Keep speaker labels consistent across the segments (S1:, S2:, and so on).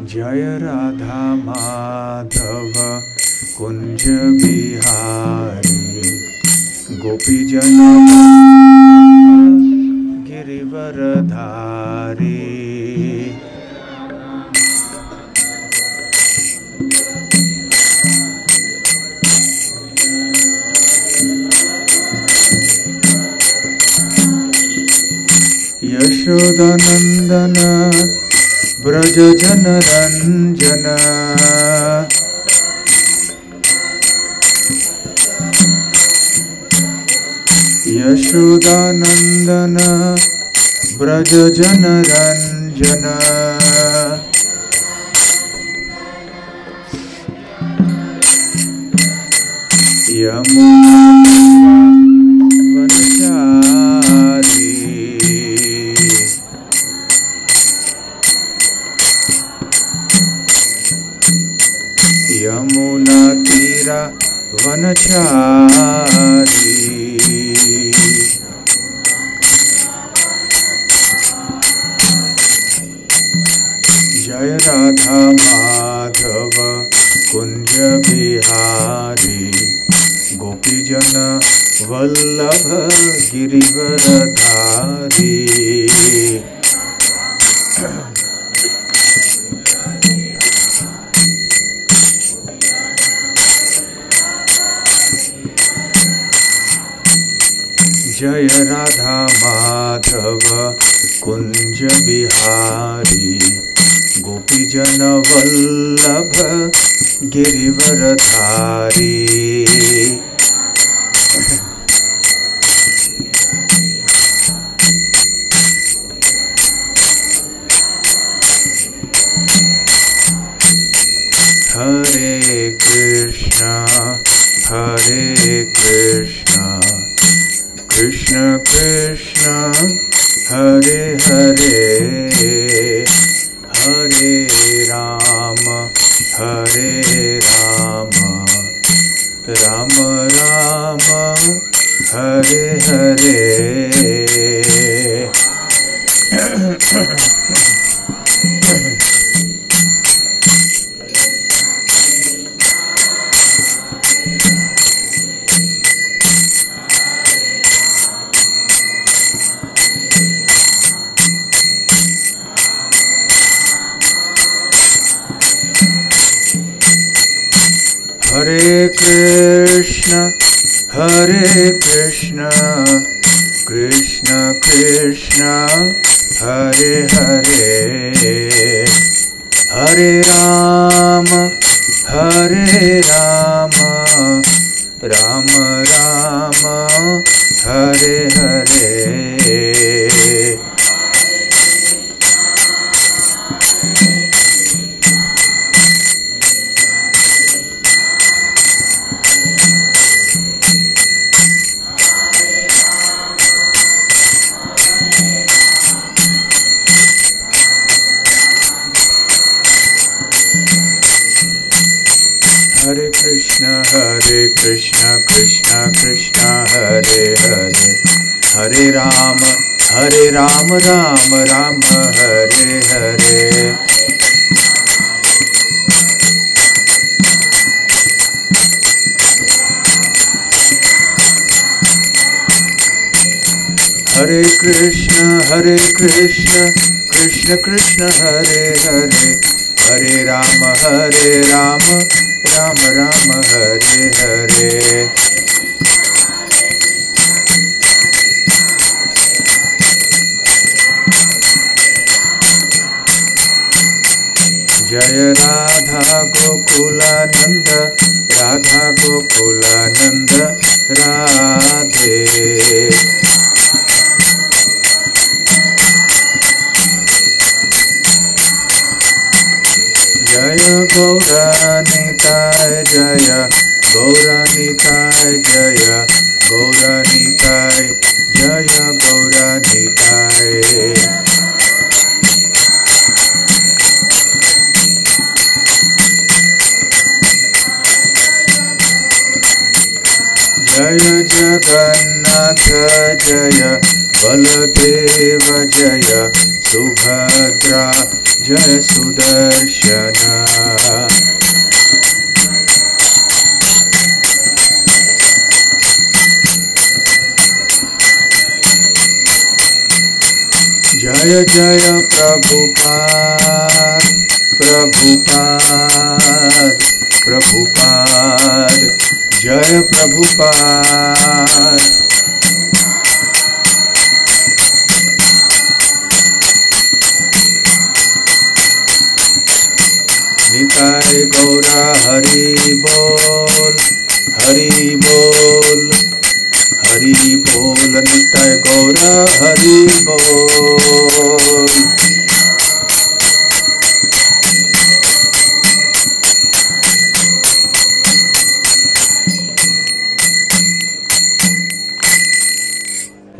S1: जय राधा माधव कुंज बिहारी गोपी जन गिरिवरधारी। यशोदानंदन ब्रज जन रंजन यशोदानंदन ब्रज जन रंजन। यमुना वनचारी यमुना तीरा वनचारी। जय राधा माधव कुंज बिहारी गोपी जन वल्लभ गिरिवरधारी। जय राधा माधव कुंज बिहारी गोपी जन वल्लभ गिरिवरधारी। हरे कृष्णा कृष्ण कृष्ण हरे हरे हरे राम राम राम हरे हरे। हरे कृष्ण कृष्ण कृष्ण हरे हरे हरे राम राम राम हरे हरे। हरे कृष्ण कृष्ण कृष्ण हरे हरे हरे राम राम राम हरे हरे। हरे कृष्ण कृष्ण कृष्ण हरे हरे हरे राम राम राम हरे हरे। जय राधा गोकुलानंद राधे। जय गौरानिताय जय गौरानिताय जय गौरानिताय जय गौरानिताय। जय जगन्नाथ जय बलदेव जय सुभद्रा जय सुदर्शन जय जय प्रभुपाद प्रभुपाद प्रभुपाद जय प्रभुपाद निताय गौरा हरि बोल हरि बोल हरि बोल निताय गौरा हरि बोल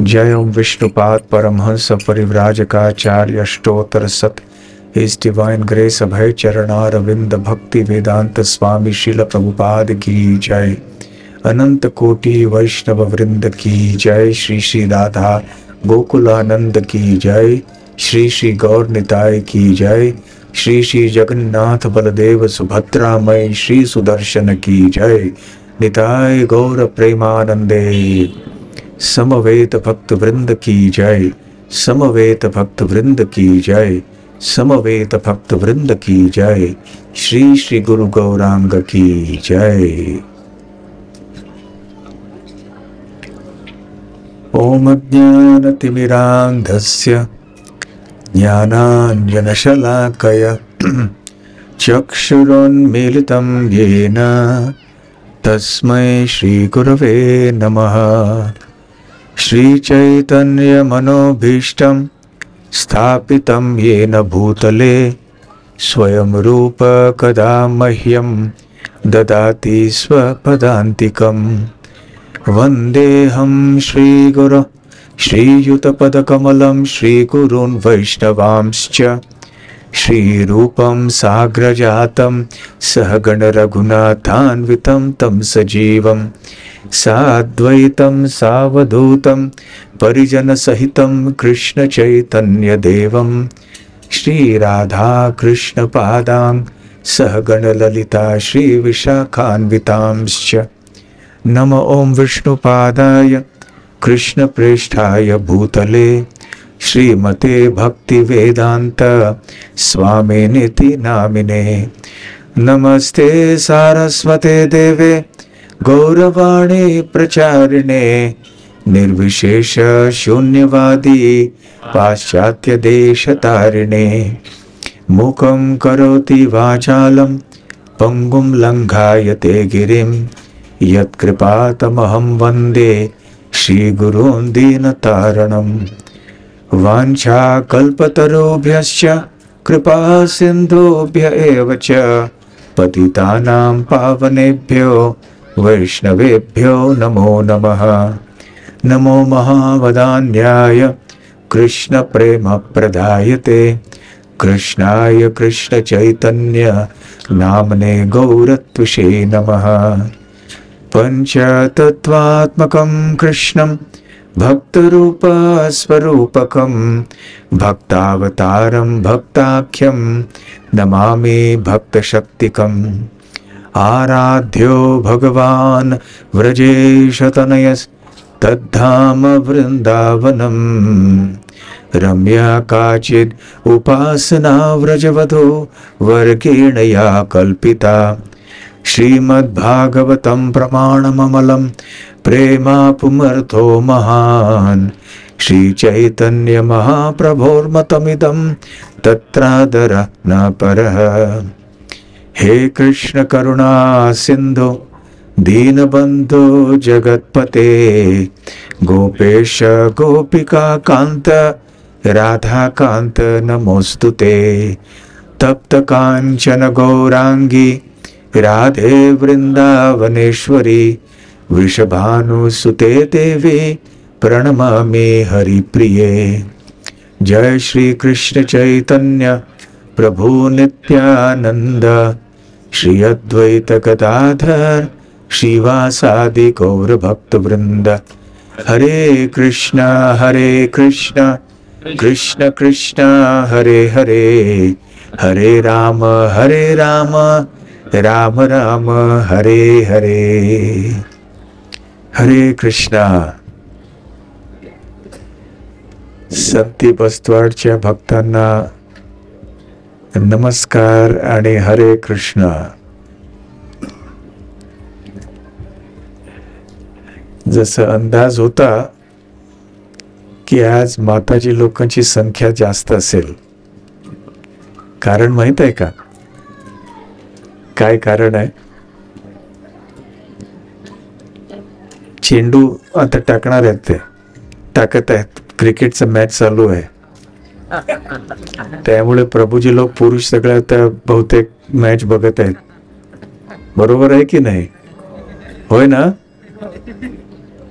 S1: जय ओम विष्णुपाद परमहंस परिव्राजकाचार्य अष्टोत्तर सत His Divine Grace अभय चरणारविंद भक्ति वेदांत स्वामी श्रील प्रभुपाद की जय। अनंत कोटि वैष्णव वृंद की जय। श्री श्री राधा गोकुलानंद की जय। श्री श्री गौर निताय की जय। श्री श्री जगन्नाथ बलदेव सुभद्रा मई श्री सुदर्शन की जय। निताय गौर प्रेमानंदे समवेत भक्त वृंद की जय। समवेत भक्त वृंद की जय। समवेत भक्त वृंद की जय। श्री श्री गुरु गौरांग की जय। ओम ज्ञानतिमिरान्धस्य ज्ञानाञ्जनशलाकया चक्षुरुन्मीलितं येन तस्मै श्रीगुरवे नमः। श्रीचैतन्यमनोभीष्टं स्थापितं येन भूतले स्वयं रूप कदा मह्यं ददाति स्वपदान्तिकम्। वन्देऽहं श्रीगुरो श्रीयुतपदकमलं श्रीगुरून् वैष्णवांश्च श्रीरूपं साग्रजातं सहगण रघुनाथान्वितं तं सजीवं साद्वैतं सावधूतं परिजनसहितं कृष्णचैतन्यदेवं श्रीराधाकृष्णपादां सहगण ललिता श्रीविशाखान्वितांश्च। नमो ओं विष्णुपादाय कृष्णप्रेष्ठाय भूतले श्रीमते भक्तिवेदांत स्वामिनिति नामिने। नमस्ते सारस्वते देवे गौरवाणी प्रचारिणे निर्विशेष शून्यवादी पाश्चात्य देशतारिणे। मुखं करोति वाचालं पंगुं लंघायते गिरिं यत्कृपातमहं वन्दे श्रीगुरून् दीनतारणम्। वाञ्छाकल्पतरुभ्यश्च कृपा सिन्धुभ्य एव च पतितानां पावनेभ्यो वैष्णवेभ्यो नमो नमः। नमो महावदान्याय कृष्णप्रेमप्रदायते कृष्णाय कृष्णचैतन्य नामने गौरत्विषे नमः। पंचतत्वात्मकं कृष्णं भक्तरूपस्वरूपकं भक्तावतारं भक्ताख्यं नमामि भक्तशक्तिकम्। आराध्यो भगवान् व्रजेशतनयस् तद्धाम वृन्दावनम्। रम्या काचिद् उपासना व्रजवधू वर्गेण या कल्पिता। श्रीमद्भागवतं प्रमाणममलं प्रेमापुमर्थो महान्। श्रीचैतन्य महाप्रभोर्मतमिदं तत्रादर न परः। हे कृष्ण करुणा सिंधु दीनबंधु जगत्पते गोपेश गोपिका कांत राधा कांत नमोस्तुते। तप्त कांचन गौरांगी राधे वृंदावनेश्वरी वृषभानुसुते देवी प्रणमामि हरिप्रिये। जय श्री कृष्ण चैतन्य प्रभु नित्यानंद श्री अद्वैत गदाधर श्रीवासादि गौर भक्त वृंद। हरे कृष्ण कृष्ण कृष्ण हरे हरे, हरे राम राम राम हरे हरे। हरे कृष्णा। संती बस्तवाडच्या भक्तांना नमस्कार आणि हरे कृष्णा। जसं अंदाज होता की आज माताजी लोकांची संख्या जास्त असेल, कारण माहित आहे का? काय कारण आहे? चेंडू आता टाकणार आहेत, ते टाकत आहेत, क्रिकेटचं मॅच चालू आहे, त्यामुळे प्रभूजी लोक पुरुष सगळे आता बहुतेक मॅच बघत आहेत. बरोबर आहे की नाही? होय ना?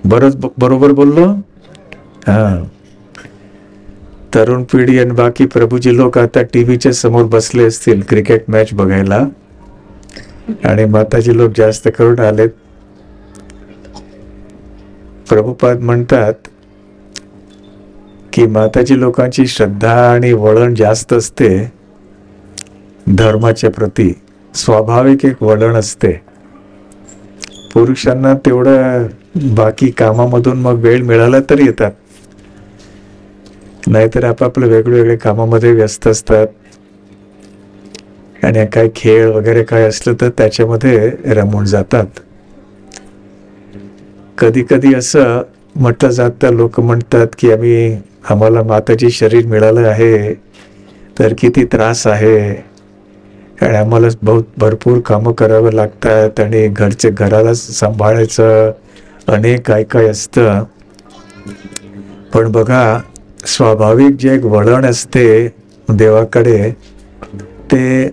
S1: बरोबर बोललो? हा. तरुण पिढी आणि बाकी प्रभूजी लोक आता टीव्हीच्या समोर बसले असतील क्रिकेट मॅच बघायला, आणि माताजी लोक जास्त करून आलेत. प्रभुपाद म्हणतात की माताजी लोकांची श्रद्धा आणि वळण जास्त असते धर्माच्या प्रती, स्वाभाविक एक वळण असते. पुरुषांना तेवढं बाकी कामामधून मग वेळ मिळाला तर येतात, नाहीतर आपापल्या वेगवेगळ्या कामामध्ये व्यस्त असतात, आणि काय खेळ वगैरे काय असलं तर त्याच्यामध्ये रमून जातात. कधी कधी असं म्हटलं जातं, लोक म्हणतात की आम्हाला माताजी शरीर मिळालं आहे तर किती त्रास आहे, आणि आम्हाला भरपूर कामं करावं लागतात, आणि घराला सांभाळायचं, अनेक काय काय असतं. पण बघा, स्वाभाविक जे एक वळण असते देवाकडे, ते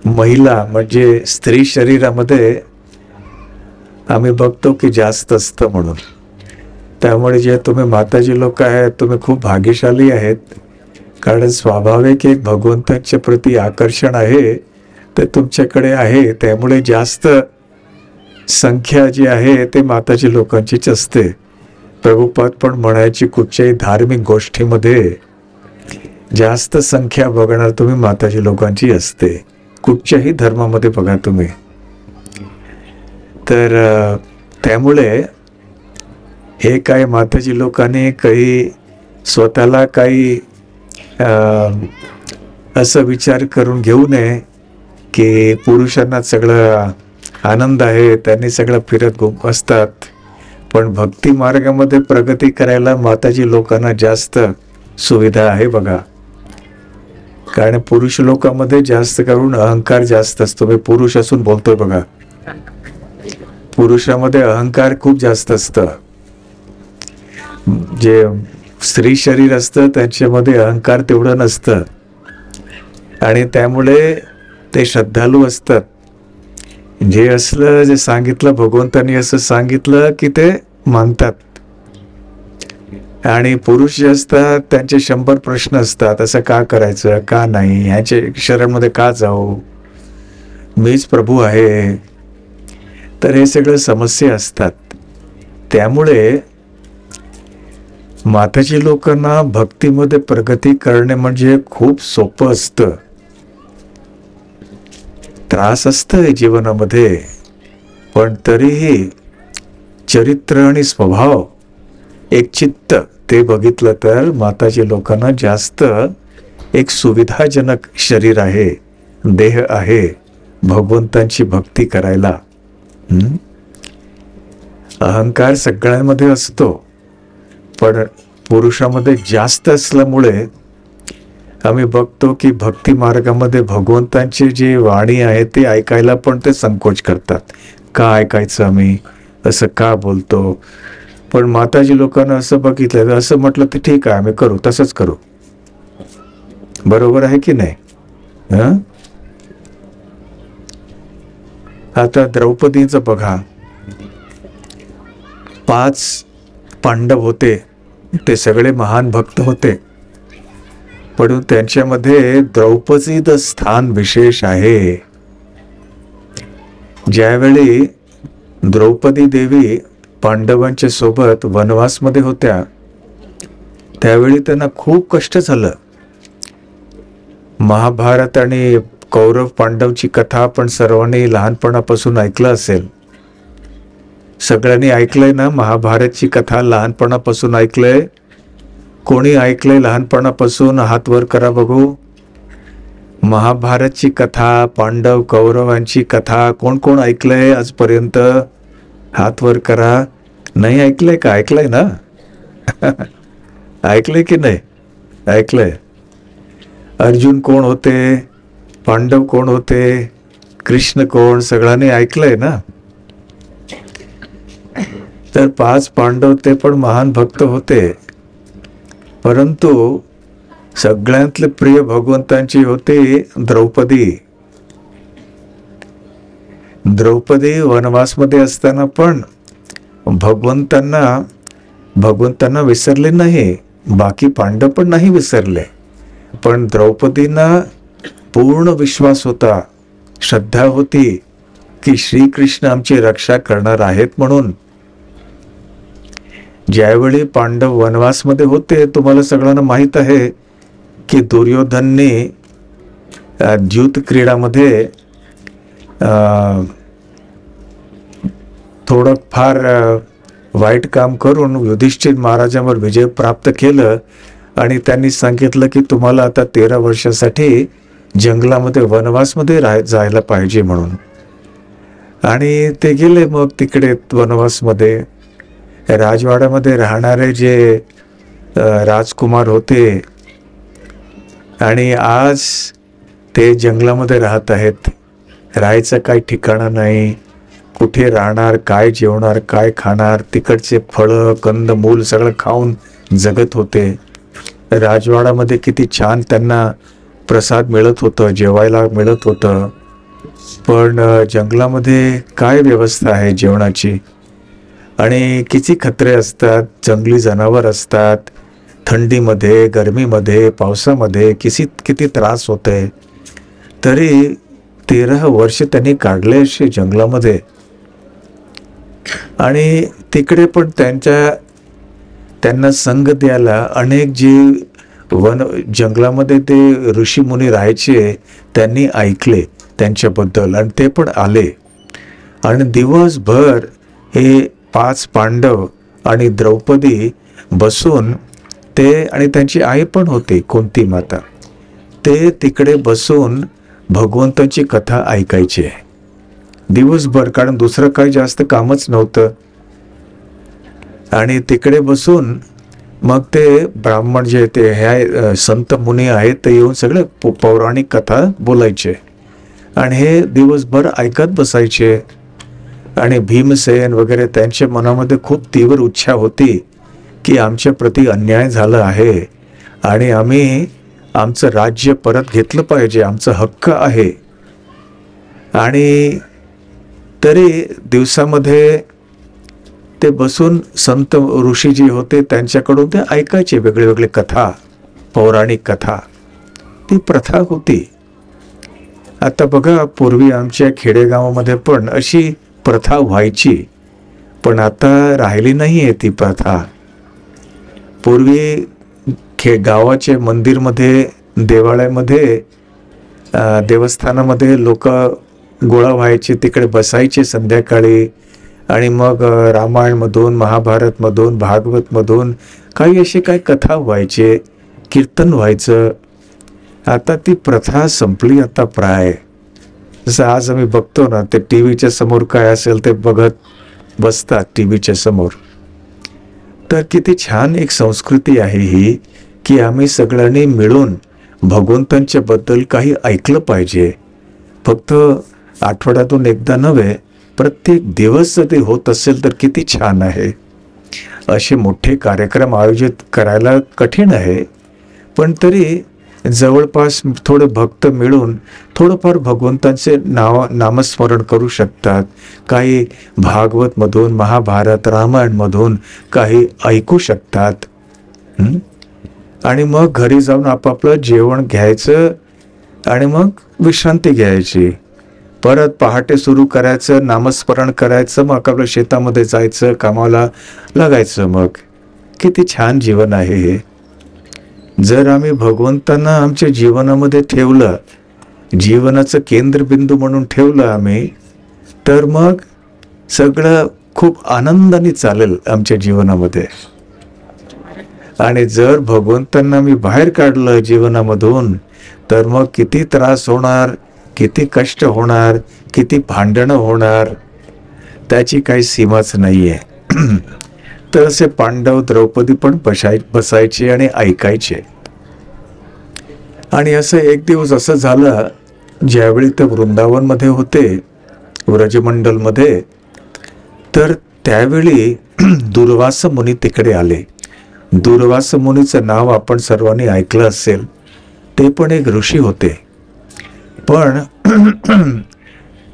S1: महिला म्हणजे स्त्री शरीरामध्ये आम्ही बघतो की जास्त असतं. म्हणून त्यामुळे जे तुम्ही माताजी लोक आहेत, तुम्ही खूप भाग्यशाली आहेत, कारण स्वाभाविक एक भगवंताच्या प्रती आकर्षण आहे ते तुमच्याकडे आहे, त्यामुळे जास्त संख्या जी आहे ते माताजी लोकांचीच असते. प्रभुपाद पण म्हणायची, कुठच्याही धार्मिक गोष्टीमध्ये जास्त संख्या बघणार तुम्ही माताजी लोकांची असते, कुठच्याही धर्मामध्ये बघा तुम्ही. तर त्यामुळे हे काय माताजी लोकांनी काही स्वतःला काही असं विचार करून घेऊ नये की पुरुषांना सगळं आनंद आहे, त्यांनी सगळं फिरत असतात. पण भक्ती मार्गामध्ये प्रगती करायला माताजी लोकांना जास्त सुविधा आहे बघा. कारण पुरुष लोकांमध्ये जास्त करून अहंकार जास्त असतो. मी पुरुष असून बोलतोय बघा, पुरुषामध्ये अहंकार खूप जास्त असतं. जे स्त्री शरीर असतं त्याच्यामध्ये अहंकार तेवढं नसतं, आणि त्यामुळे ते श्रद्धाळू असतात. जे असलं, जे सांगितलं भगवंतांनी असं सांगितलं की ते मानतात. आणि पुरुष जे असतात त्यांचे 100 प्रश्न असतात, असं का करायचं, का नाही, ह्याच्या शरणमध्ये का जाऊ, मीच प्रभू आहे. तर हे सगळं समस्या असतात. त्यामुळे माताजी लोकांना भक्तीमध्ये प्रगती करणे म्हणजे खूप सोपं असतं. त्रास असतं जीवनामध्ये, पण तरीही चरित्र आणि स्वभाव, एक चित्त, ते बघितलं तर माताजी लोकांना जास्त एक सुविधाजनक शरीर आहे, देह आहे भगवंतांची भक्ती करायला. अहंकार सगळ्यांमध्ये असतो, पण पुरुषामध्ये जास्त असल्यामुळे आम्ही बघतो की भक्ती मार्गामध्ये भगवंतांची जी वाणी आहे ते ऐकायला पण ते संकोच करतात. का ऐकायचं, आम्ही असं का बोलतो. पण माताजी लोकांना असं बघितलं, असं म्हटलं तर ठीक आहे, आम्ही करू, तसंच करू. बरोबर आहे की नाही? आता द्रौपदीचं बघा, 5 पांडव होते, ते सगळे महान भक्त होते, पण त्यांच्यामध्ये द्रौपदीचं स्थान विशेष आहे. ज्यावेळी द्रौपदी देवी पांडवांच्या सोबत वनवासमध्ये होत्या, त्यावेळी त्यांना खूप कष्ट झालं. महाभारत आणि कौरव पांडवची कथा आपण सर्वांनी लहानपणापासून ऐकलं असेल. सगळ्यांनी ऐकलंय ना महाभारतची कथा? लहानपणापासून ऐकलंय? कोणी ऐकलंय लहानपणापासून? हात वर करा बघू. महाभारतची कथा, पांडव कौरवांची कथा कोण कोण ऐकलंय आजपर्यंत? हात वर करा. नाही ऐकलंय का? ऐकलंय ना? ऐकलंय की नाही? ऐकलंय. अर्जुन कोण होते? पांडव कोण होते? कृष्ण कोण? सगळ्यांनी ऐकलंय ना? तर 5 पांडव ते पण महान भक्त होते, परंतु सगळ्यातले प्रिय भगवंतांची होती द्रौपदी. द्रौपदी वनवासमध्ये असताना पण भगवंतांना विसरले नाही. बाकी पांडव पण नाही विसरले, पण द्रौपदींना पूर्ण विश्वास होता, श्रद्धा होती की श्रीकृष्ण आमची रक्षा करणार आहेत म्हणून. ज्यावेळी पांडव वनवासमध्ये होते, तुम्हाला सगळ्यांना माहित आहे की दुर्योधनने द्यूत क्रीडामध्ये थोडं फार वाईट काम करून युधिष्ठिर महाराजांवर विजय प्राप्त केलं आणि त्यांनी सांगितलं की तुम्हाला आता 13 वर्षासाठी जंगलामध्ये वनवासमध्ये जायला पाहिजे म्हणून. आणि ते गेले मग तिकडे वनवासमध्ये. राजवाड्यामध्ये राहणारे जे राजकुमार होते आणि आज ते जंगलामध्ये राहत आहेत. राहायचं काही ठिकाणं नाही, कुठे राहणार, काय जेवणार, काय खाणार. तिकडचे फळं कंदमूल सगळं खाऊन जगत होते. राजवाड्यामध्ये किती छान त्यांना प्रसाद मिळत होतं, जेवायला मिळत होतं, पण जंगलामध्ये काय व्यवस्था आहे जेवणाची? आणि किती खतरे असतात, जंगली जनावर असतात, थंडीमध्ये, गरमीमध्ये, पावसामध्ये किती त्रास होते. तरी 13 वर्ष त्यांनी काढले असे जंगलामध्ये. आणि तिकडे पण त्यांना संग द्यायला अनेक जे जंगलामध्ये ते ऋषीमुनी राहायचे, त्यांनी ऐकले त्यांच्याबद्दल आणि ते पण आले. आणि दिवसभर हे 5 पांडव आणि द्रौपदी बसून, ते आणि त्यांची आई पण होती कुंती माता, ते तिकडे बसून भगवंताची कथा ऐकायचे दिवसभर, कारण दुसरं काही जास्त कामच नव्हतं. आणि तिकडे बसून मग ते ब्राह्मण जे ते ह्या संत मुनी आहेत ते येऊन सगळे पौराणिक कथा बोलायचे आणि हे दिवसभर ऐकत बसायचे. आणि भीमसेन वगैरे त्यांच्या मनामध्ये खूप तीव्र इच्छा होती की आमच्या प्रती अन्याय झाला आहे आणि आम्ही आमचं राज्य परत घेतलं पाहिजे, आमचा हक्क आहे. आणि तरी दिवसामध्ये ते बसून संत ऋषी जे होते त्यांच्याकडून ते ऐकायचे वेगळे कथा, पौराणिक कथा. ती प्रथा होती. आता बघा, पूर्वी आमच्या खेडेगावामध्ये पण अशी प्रथा व्हायची, पण आता राहिली नाहीये ती प्रथा. पूर्वी गावाचे मंदिरमध्ये, देवालयामध्ये, देवस्थानामध्ये लोक गोळा व्हायचे, तिकडे बसायचे संध्याकाळी आणि मग रामायणमधून, महाभारतमधून, भागवतमधून काही असे काही कथा व्हायचे, कीर्तन व्हायचं. आता ती प्रथा संपली आता प्राय. जसं आज आम्ही बघतो ना, ते टी व्हीच्या समोर काय असेल ते बघत बसतात टी व्हीच्या समोर. तर किती छान एक संस्कृती आहे ही की आम्ही सगळ्यांनी मिळून भगवंतांच्या बद्दल काही ऐकलं पाहिजे. फक्त आठवड्यातून एकदा नव्हे, प्रत्येक दिवस जर ते होत असेल तर किती छान आहे. असे मोठे कार्यक्रम आयोजित करायला कठीण आहे, पण तरी जवळपास थोडे भक्त मिळून थोडंफार भगवंतांचे नामस्मरण करू शकतात. काही भागवतमधून, महाभारत, रामायणमधून काही ऐकू शकतात. आणि मग घरी जाऊन आपापलं जेवण घ्यायचं आणि मग विश्रांती घ्यायची. परत पहाटे सुरू करायचं, नामस्मरण करायचं, मग आपल्या शेतामध्ये जायचं, कामाला लागायचं. मग किती छान जीवन आहे हे. जर आम्ही भगवंतांना आमच्या जीवनामध्ये ठेवलं, जीवनाचं केंद्रबिंदू म्हणून ठेवलं आम्ही, तर मग सगळं खूप आनंदाने चालेल आमच्या जीवनामध्ये. आणि जर भगवंतांना मी बाहेर काढलं जीवनामधून, तर मग किती त्रास होणार, किती कष्ट होणार, किती भांडणं होणार, त्याची काही सीमाच नाहीये. तर असे पांडव द्रौपदी पण बसायचे आणि ऐकायचे. आणि असं एक दिवस असं झालं, ज्यावेळी ते वृंदावनमध्ये होते, व्रजमंडलमध्ये, तर त्यावेळी दुर्वास मुनी तिकडे आले. दुर्वास मुनीचं नाव आपण सर्वांनी ऐकलं असेल. ते पण एक ऋषी होते, पण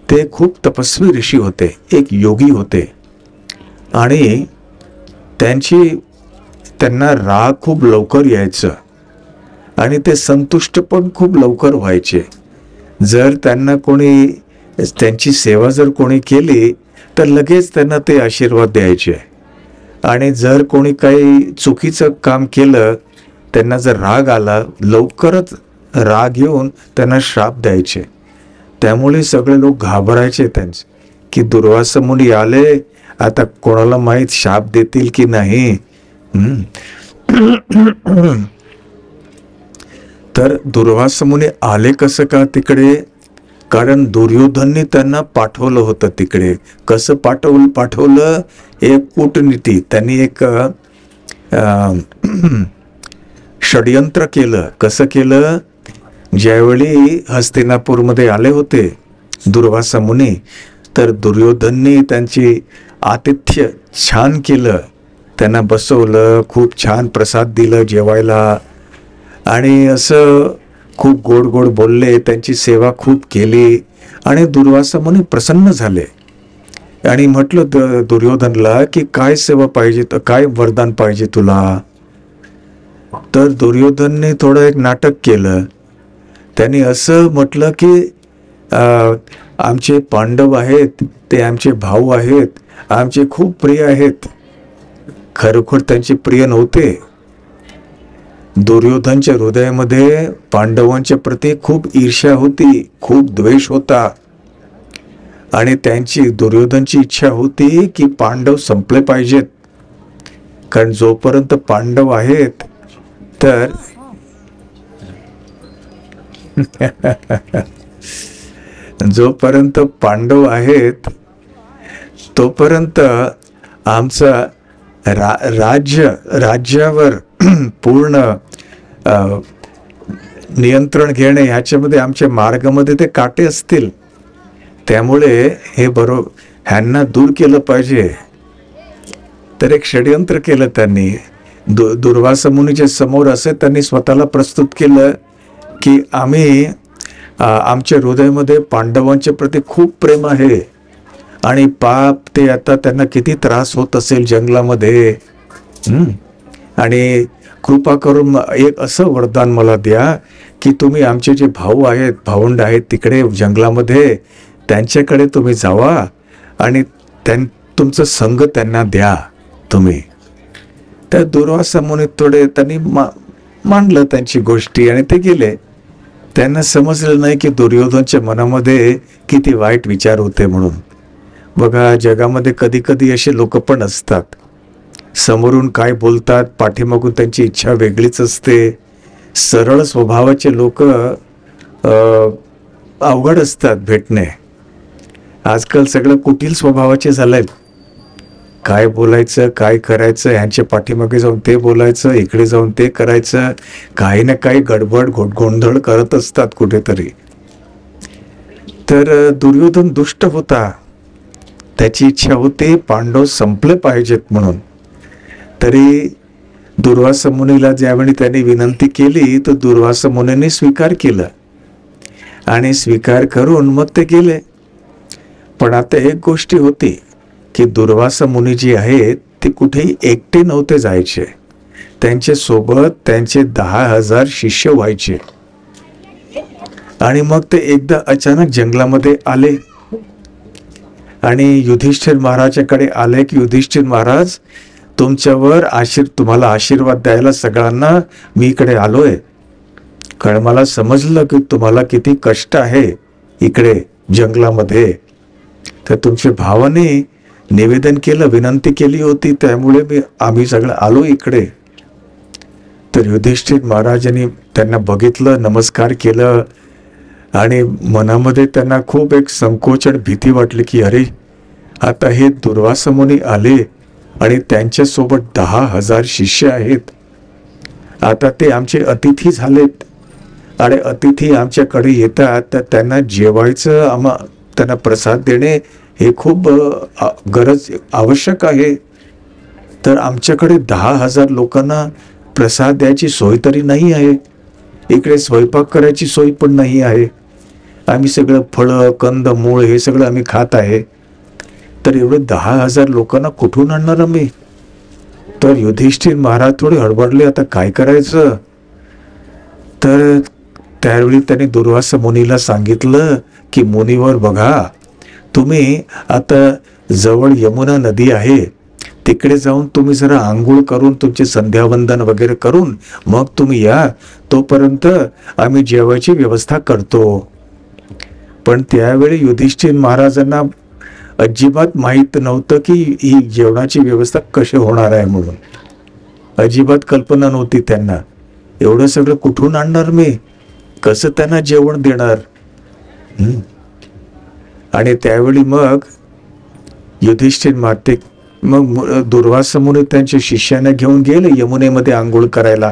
S1: ते खूप तपस्वी ऋषी होते, एक योगी होते. आणि त्यांना राग खूप लवकर यायचं आणि ते संतुष्ट पण खूप लवकर व्हायचे. जर त्यांना कोणी त्यांची सेवा जर कोणी केली तर लगेच त्यांना ते आशीर्वाद द्यायचे. आणि जर कोणी काही चुकीचं काम केलं, त्यांना जर राग आला, लवकरच राग येऊन त्यांना श्राप द्यायचे. त्यामुळे सगळे लोक घाबरायचे त्यांचे, की दुर्वास मुनी आले, आता कोणाला माहीत शाप देतील की नाही. तर दुर्वास मुनी आले कसं का तिकडे? कारण दुर्योधनने त्यांना पाठवलं होतं तिकडे. कसं पाठवलं? एक कूटनीती, त्यांनी एक षड्यंत्र केलं. कसं केलं? ज्यावेळी हस्तिनापूरमध्ये आले होते दुर्वास मुनी, तर दुर्योधनने त्यांची आतिथ्य छान केलं, त्यांना बसवलं, खूप छान प्रसाद दिलं जेवायला, आणि असं खूप गोड गोड बोलले, त्यांची सेवा खूप केली. आणि दुर्वास मुनी प्रसन्न झाले आणि म्हटलं दुर्योधनला की काय सेवा पाहिजे, काय वरदान पाहिजे तुला? तर दुर्योधनने थोडं एक नाटक केलं. त्यांनी असं म्हटलं की आमचे पांडव आहेत, ते आमचे भाऊ आहेत, आमचे खूप प्रिय आहेत. खरोखर त्यांचे प्रिय नव्हते. दुर्योधनच्या हृदयामध्ये पांडवांच्या प्रती खूप ईर्ष्या होती, खूप द्वेष होता. आणि दुर्योधनची इच्छा होती की पांडव संपले पाहिजेत. कारण जोपर्यंत पांडव आहेत, तर जोपर्यंत पांडव आहेत तोपर्यंत आमचा राज्यावर पूर्ण नियंत्रण घेणे, ह्याच्यामध्ये आमच्या मार्गामध्ये ते काटे असतील. त्यामुळे हे ह्यांना दूर केलं पाहिजे. तर एक षड्यंत्र केलं त्यांनी. दुर्वास मुनीच्या समोर असे त्यांनी स्वतःला प्रस्तुत केलं की आमच्या हृदयामध्ये पांडवांच्या प्रती खूप प्रेम आहे, आणि पाप ते आता त्यांना किती त्रास होत असेल जंगलामध्ये, आणि कृपा करून एक असं वरदान मला द्या की तुम्ही आमचे जे भाऊ आहेत, भावंड आहेत तिकडे जंगलामध्ये, त्यांच्याकडे तुम्ही जावा आणि तुमचं संग त्यांना द्या तुम्ही. त्या दुर्वास मुनी थोडे त्यांनी मांडलं त्यांची गोष्टी आणि ते गेले. त्यांना समजलं नाही की दुर्योधनच्या मनामध्ये किती वाईट विचार होते म्हणून. बघा, जगामध्ये कधी कधी असे लोक पण असतात, समोरून काय बोलतात, पाठीमागून त्यांची इच्छा वेगळीच असते. सरळ स्वभावाचे लोक अवघड असतात भेटणे. आजकाल सगळं कुटील स्वभावाचे झालेत. काय बोलायचं, काय करायचं, ह्यांच्या पाठीमागे जाऊन ते बोलायचं, इकडे जाऊन ते करायचं, काही ना काही गडबड गोंधळ करत असतात कुठेतरी. तर दुर्योधन दुष्ट होता. त्याची इच्छा होती पांडव संपले पाहिजेत म्हणून. तरी दुर्वास मुनीला ज्यावेळी त्यांनी विनंती केली, तर दुर्वास मुनीने स्वीकार केलं आणि स्वीकार करून मग ते गेले. पण आता एक गोष्टी होती की दुर्वास मुनी जी आहेत ते कुठेही एकटे नव्हते जायचे. त्यांच्या सोबत त्यांचे 10,000 शिष्य व्हायचे. आणि मग ते एकदा अचानक जंगलामध्ये आले आणि युधिष्ठिर महाराजाकडे आले की युधिष्ठिर महाराज, तुमच्यावर तुम्हाला आशीर्वाद द्यायला सगळ्यांना मी इकडे आलोय, कारण मला समजलं की तुम्हाला किती कष्ट आहे इकडे जंगलामध्ये. तर तुमच्या भावाने निवेदन केलं, विनंती केली होती, त्यामुळे आम्ही सगळं आलो इकडे. तर युधिष्ठिर महाराजांनी त्यांना बघितलं, नमस्कार केलं आणि मनामध्ये त्यांना खूप एक संकोचन भीती वाटली की अरे, आता हे दुर्वासा मुनी आले आणि त्यांच्यासोबत 10,000 शिष्य आहेत. आता ते आमचे अतिथी झालेत आणि अतिथी आमच्याकडे येतात तर त्यांना जेवायचं, त्यांना प्रसाद देणे हे खूप आवश्यक आहे. तर आमच्याकडे 10,000 लोकांना प्रसाद द्यायची सोय तरी नाही आहे, इकडे स्वयंपाक करायची सोय पण नाही आहे. आम्ही सगळं फळं कंद मूळ हे सगळं आम्ही खात आहे, तर एवढे 10,000 लोकांना कुठून आणणार आम्ही? तर युधिष्ठिर महाराज थोडे हडबडले, आता काय करायचं? तर त्यावेळी त्यांनी दुर्वासा मुनीला सांगितलं की मुनीवर बघा, तुम्ही आता जवळ यमुना नदी आहे, तिकडे जाऊन तुम्ही जरा आंघोळ करून तुमचे संध्यावंदन वगैरे करून मग तुम्ही या, तोपर्यंत आम्ही जेवायची व्यवस्था करतो. पण त्यावेळी युधिष्ठिर महाराजांना अजिबात माहीत नव्हतं की ही जेवणाची व्यवस्था कशी होणार आहे म्हणून. अजिबात कल्पना नव्हती त्यांना. एवढं सगळं कुठून आणणार मी, कसं त्यांना जेवण देणार? आणि त्यावेळी मग युधिष्ठिर मग दुर्वासा मुनी त्यांच्या शिष्यांना घेऊन गेले यमुनेमध्ये आंघोळ करायला.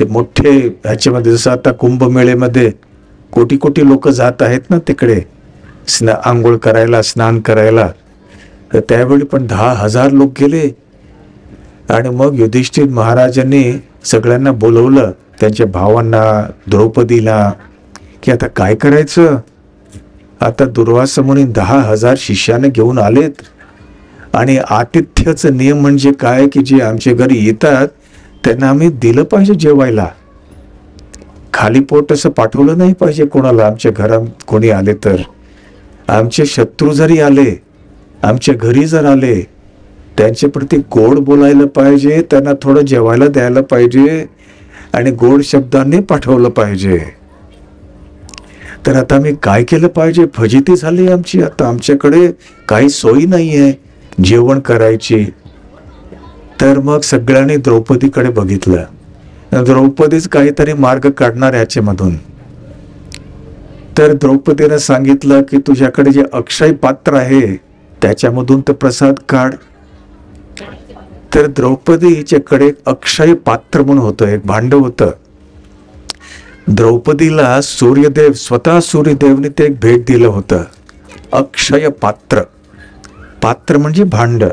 S1: ते मोठे ह्याच्यामध्ये, जसं आता कुंभमेळेमध्ये कोटी कोटी लोक जात आहेत ना तिकडे आंघोळ करायला, स्नान करायला, तर त्यावेळी पण 10,000 लोक गेले. आणि मग युधिष्ठिर महाराजांनी सगळ्यांना बोलवलं, त्यांच्या भावांना, द्रौपदीला, की आता काय करायचं? आता दुर्वासा मुनी 10,000 शिष्याने घेऊन आलेत आणि आतिथ्याचा नियम म्हणजे काय की जे आमच्या घरी येतात त्यांना आम्ही दिलं पाहिजे जेवायला. खाली पोट असं पाठवलं नाही पाहिजे कोणाला. आमच्या घरात कोणी आले तर, आमचे शत्रू जरी आले, आमच्या घरी जर आले, त्यांच्या प्रती गोड बोलायला पाहिजे, त्यांना थोडं जेवायला द्यायला पाहिजे आणि गोड शब्दांनी पाठवलं पाहिजे. तर आता आम्ही काय केलं पाहिजे? फजिती झाली आमची. आता आमच्याकडे काही सोयी नाही आहे जेवण करायची. तर मग सगळ्यांनी द्रौपदीकडे बघितलं. द्रौपदीच काहीतरी मार्ग काढणार याच्यामधून. तर द्रौपदीने सांगितलं की तुझ्याकडे जे अक्षय पात्र आहे त्याच्यामधून तर प्रसाद काढ. तर द्रौपदीच्याकडे अक्षय पात्र म्हणून होतं, एक भांड होतं. द्रौपदीला सूर्यदेव, स्वतः सूर्यदेवने ते एक भेट दिलं होतं, अक्षय पात्र. पात्र म्हणजे भांड,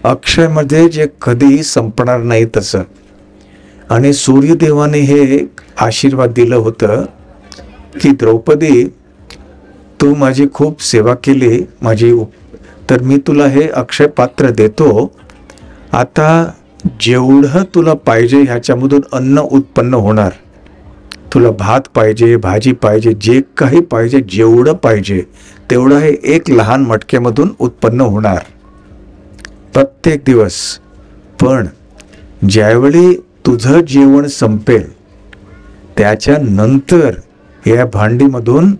S1: अक्षय मध्ये जे कधी संपणार नाही तसं. आणि सूर्यदेवाने हे आशीर्वाद दिलं होतं की द्रौपदी, तू माझी खूप सेवा केली माझी, तर मी तुला हे अक्षय पात्र देतो. आता जेवढं तुला पाहिजे ह्याच्यामधून अन्न उत्पन्न होणार. तुला भात पाहिजे, भाजी पाहिजे, जे काही पाहिजे, जेवढं पाहिजे तेवढं हे एक लहान मटक्यामधून उत्पन्न होणार प्रत्येक दिवस. पण ज्यावेळी तुझं जेवण संपेल त्याच्यानंतर या भांडीमधून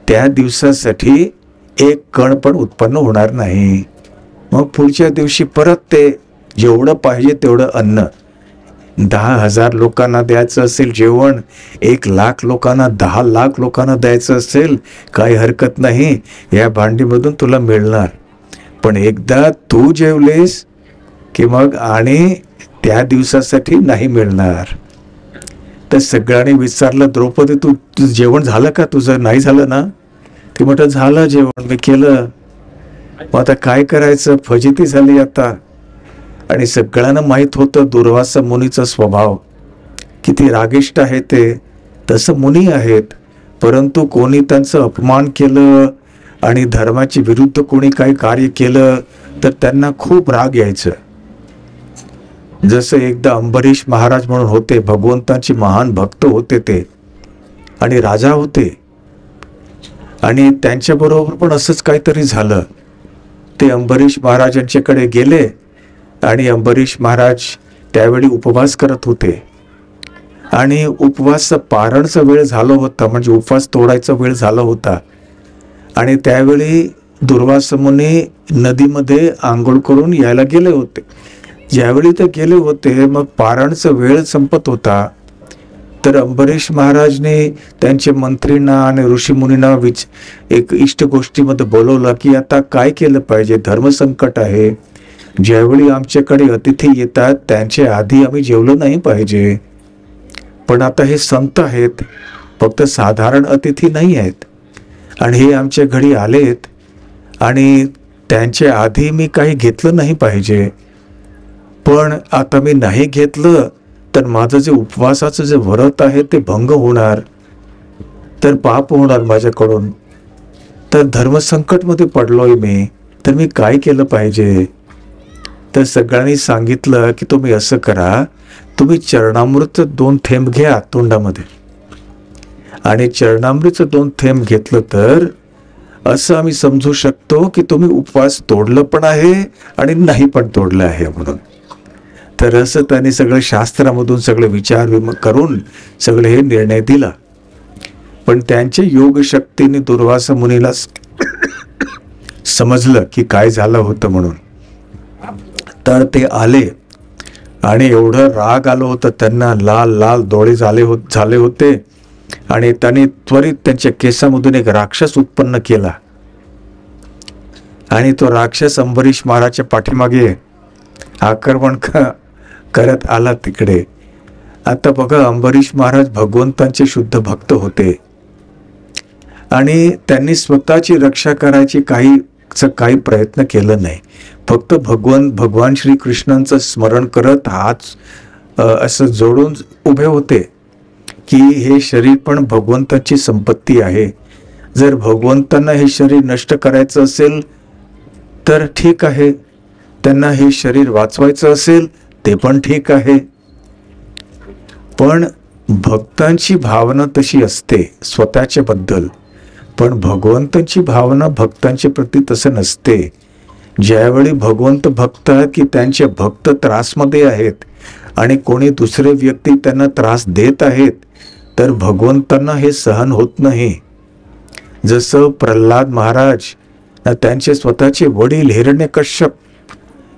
S1: त्या दिवसासाठी एक कण पण उत्पन्न होणार नाही. मग पुढच्या दिवशी परत ते जेवढं पाहिजे तेवढं अन्न. 10,000 लोकांना द्यायचं असेल जेवण, 1,00,000 लोकांना, 10,00,000 लोकांना द्यायचं असेल, काही हरकत नाही, या भांडीमधून तुला मिळणार. पण एकदा तू जेवलेस की मग आणि त्या दिवसासाठी नाही मिळणार. तर सगळ्यांनी विचारलं, द्रौपदी तुझं जेवण झालं का? तुझं नाही झालं ना? ती म्हटलं झालं जेवण, मी केलं. मग आता काय करायचं? फजिती झाली आता. आणि सगळ्यांना माहीत होतं दुर्वासा मुनीचा स्वभाव किती रागिष्ट आहे ते. तसं मुनी आहेत, परंतु कोणी त्यांचं अपमान केलं आणि धर्माच्या विरुद्ध कोणी काही कार्य केलं तर त्यांना खूप राग यायचं. जसं एकदा अंबरीश महाराज म्हणून होते, भगवंतांचे महान भक्त होते ते. आणि राजा होते, आणि त्यांच्याबरोबर पण असंच काहीतरी झालं. ते अंबरीश महाराजांच्याकडे गेले आणि अंबरीश महाराज त्यावेळी उपवास करत होते आणि उपवास पारणचा वेळ झाला होता, म्हणजे उपवास तोडायचा वेळ झाला होता. आणि त्यावेळी दुर्वासा मुनी नदीमध्ये आंघोळ करून यायला गेले होते. ज्यावेळी ते गेले होते मग पारणचा वेळ संपत होता. तर अंबरीश महाराजने त्यांच्या मंत्रींना आणि ऋषीमुनींना एक इष्ट गोष्टीमध्ये बोलवलं की आता काय केलं पाहिजे, धर्मसंकट आहे. ज्यावेळी आमच्याकडे अतिथी येतात त्यांच्या आधी आम्ही जेवलं नाही पाहिजे, पण आता हे संत आहेत, फक्त साधारण अतिथी नाही आहेत, आणि हे आमच्या घरी आलेत आणि त्यांच्या आधी मी काही घेतलं नाही पाहिजे. पण आता मी नाही घेतलं तर माझं जे उपवासाचं जे व्रत आहे ते भंग होणार, तर पाप होणार माझ्याकडून. तर धर्मसंकटमध्ये पडलोय मी, तर मी काय केलं पाहिजे. तर सगळ्यांनी सांगितलं की तुम्ही असं करा, तुम्ही चरणामृत 2 थेंब घ्या तोंडामध्ये, आणि चरणामृत 2 थेंब घेतलं तर असं आम्ही समजू शकतो की तुम्ही उपवास तोडलं पण आहे आणि नाही पण तोडलं आहे म्हणून. तर असं त्यांनी सगळं शास्त्रामधून सगळे विचार करून सगळे हे निर्णय दिला. पण त्यांच्या योग शक्तीने दुर्वासा मुनीला समजलं की काय झालं होतं म्हणून. तर ते आले आणि एवढं राग आलं होतं त्यांना, लाल लाल डोळे झाले होते, आणि त्यांनी त्वरित त्यांच्या केसामधून एक राक्षस उत्पन्न केला, आणि तो राक्षस अंबरीश महाराजच्या पाठीमागे आक्रमण करत आला तिकडे. आता बघा, अंबरीश महाराज भगवंतांचे शुद्ध भक्त होते आणि त्यांनी स्वतःची रक्षा करायची काही प्रयत्न केलं नाही. फक्त भगवान श्री कृष्णांचं स्मरण करत हात असं जोडून उभे होते की हे शरीर पण भगवंताची संपत्ती आहे. जर भगवंतांना हे शरीर नष्ट करायचं असेल तर ठीक आहे, त्यांना हे शरीर वाचवायचं असेल ते पण ठीक आहे. पण भक्तांची भावना तशी असते स्वतःच्या बद्दल, पण भगवंतांची भावना भक्तांच्या प्रती तसं नसते. ज्यावेळी भगवंत भक्त आहेत की त्यांचे भक्त त्रासमध्ये आहेत आणि कोणी दुसरे व्यक्ती त्यांना त्रास देत आहेत, तर भगवंतांना हे सहन होत नाही. जसं प्रल्हाद महाराज, त्यांचे स्वतःचे वडील हिरण्यकश्यप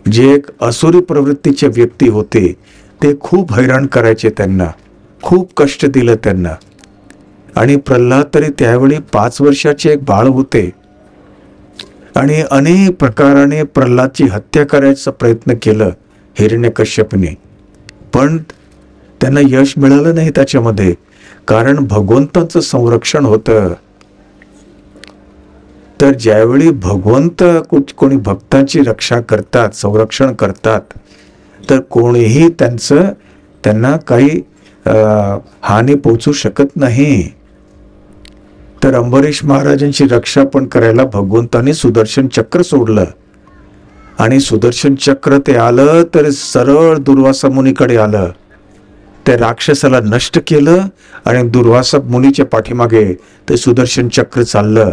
S1: जे एक असुरी प्रवृत्तीचे व्यक्ती होते, ते खूप हैराण करायचे त्यांना, खूप कष्ट दिलं त्यांना. आणि प्रल्हाद तरी त्यावेळी 5 वर्षाचे एक बाळ होते, आणि अनेक प्रकाराने प्रल्हादची हत्या करायचा प्रयत्न केलं हिरण्यकश्यपने, पण त्यांना यश मिळालं नाही त्याच्यामध्ये, कारण भगवंताचं संरक्षण होतं. तर ज्यावेळी भगवंत कोणी भक्तांची रक्षा करतात, संरक्षण करतात, तर कोणीही त्यांना काही हानी पोचू शकत नाही. तर अंबरीश महाराजांची रक्षा पण करायला भगवंताने सुदर्शन चक्र सोडलं, आणि सुदर्शन चक्र ते आलं तर सरळ दुर्वासा मुनीकडे आलं. त्या राक्षसाला नष्ट केलं आणि दुर्वासा मुनीच्या पाठीमागे ते सुदर्शन चक्र चाललं.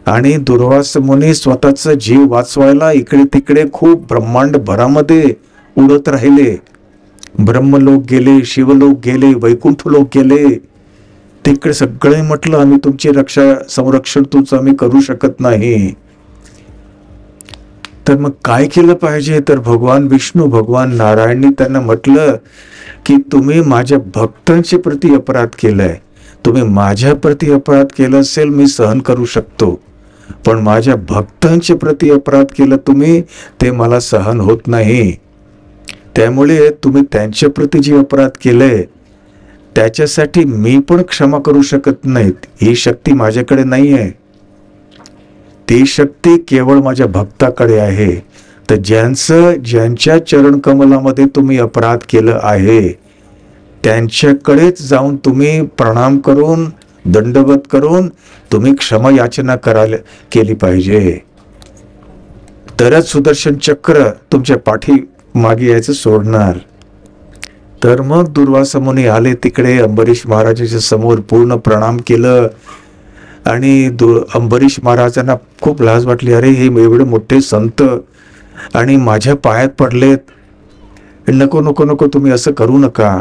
S1: आणि दुर्वासा मुनी स्वतःचा जीव वाचवायला इकडे तिकडे खूप ब्रह्मांड भरामध्ये उडत राहिले. ब्रह्मलोक गेले, शिवलोक गेले, वैकुंठ लोक गेले. तिकडे सगळे म्हटलं आम्ही तुमची रक्षा संरक्षण तुमचं आम्ही करू शकत नाही. तर मग काय केलं पाहिजे. तर भगवान विष्णू, भगवान नारायणनी त्यांना म्हटलं की तुम्ही माझ्या भक्तांच्या प्रती अपराध केलाय. तुम्ही माझ्या प्रती अपराध केला असेल मी सहन करू शकतो, पण माझ्या भक्तांच्या प्रती अपराध केला तुम्ही, ते मला सहन होत नाही. त्यामुळे तुम्ही त्यांच्या प्रती जे अपराध केले त्याच्यासाठी मी पण क्षमा करू शकत नाहीत. ही शक्ती माझ्याकडे नाही आहे. ती शक्ती केवळ माझ्या भक्ताकडे आहे. तर ज्यांच्या चरण कमलामध्ये तुम्ही अपराध केलं आहे त्यांच्याकडेच जाऊन तुम्ही प्रणाम करून, दंडवत करून तुम्ही क्षमा याचना केली पाहिजे. तरच सुदर्शन चक्र तुमच्या पाठी मागे यायचं सोडणार. तर मग दुर्वासा मुनी आले तिकडे, अंबरीश महाराजाच्या समोर पूर्ण प्रणाम केलं. आणि अंबरीश महाराजांना खूप लाज वाटली. अरे हे एवढे मोठे संत आणि माझ्या पायात पडलेत, नको नको नको, तुम्ही असं करू नका.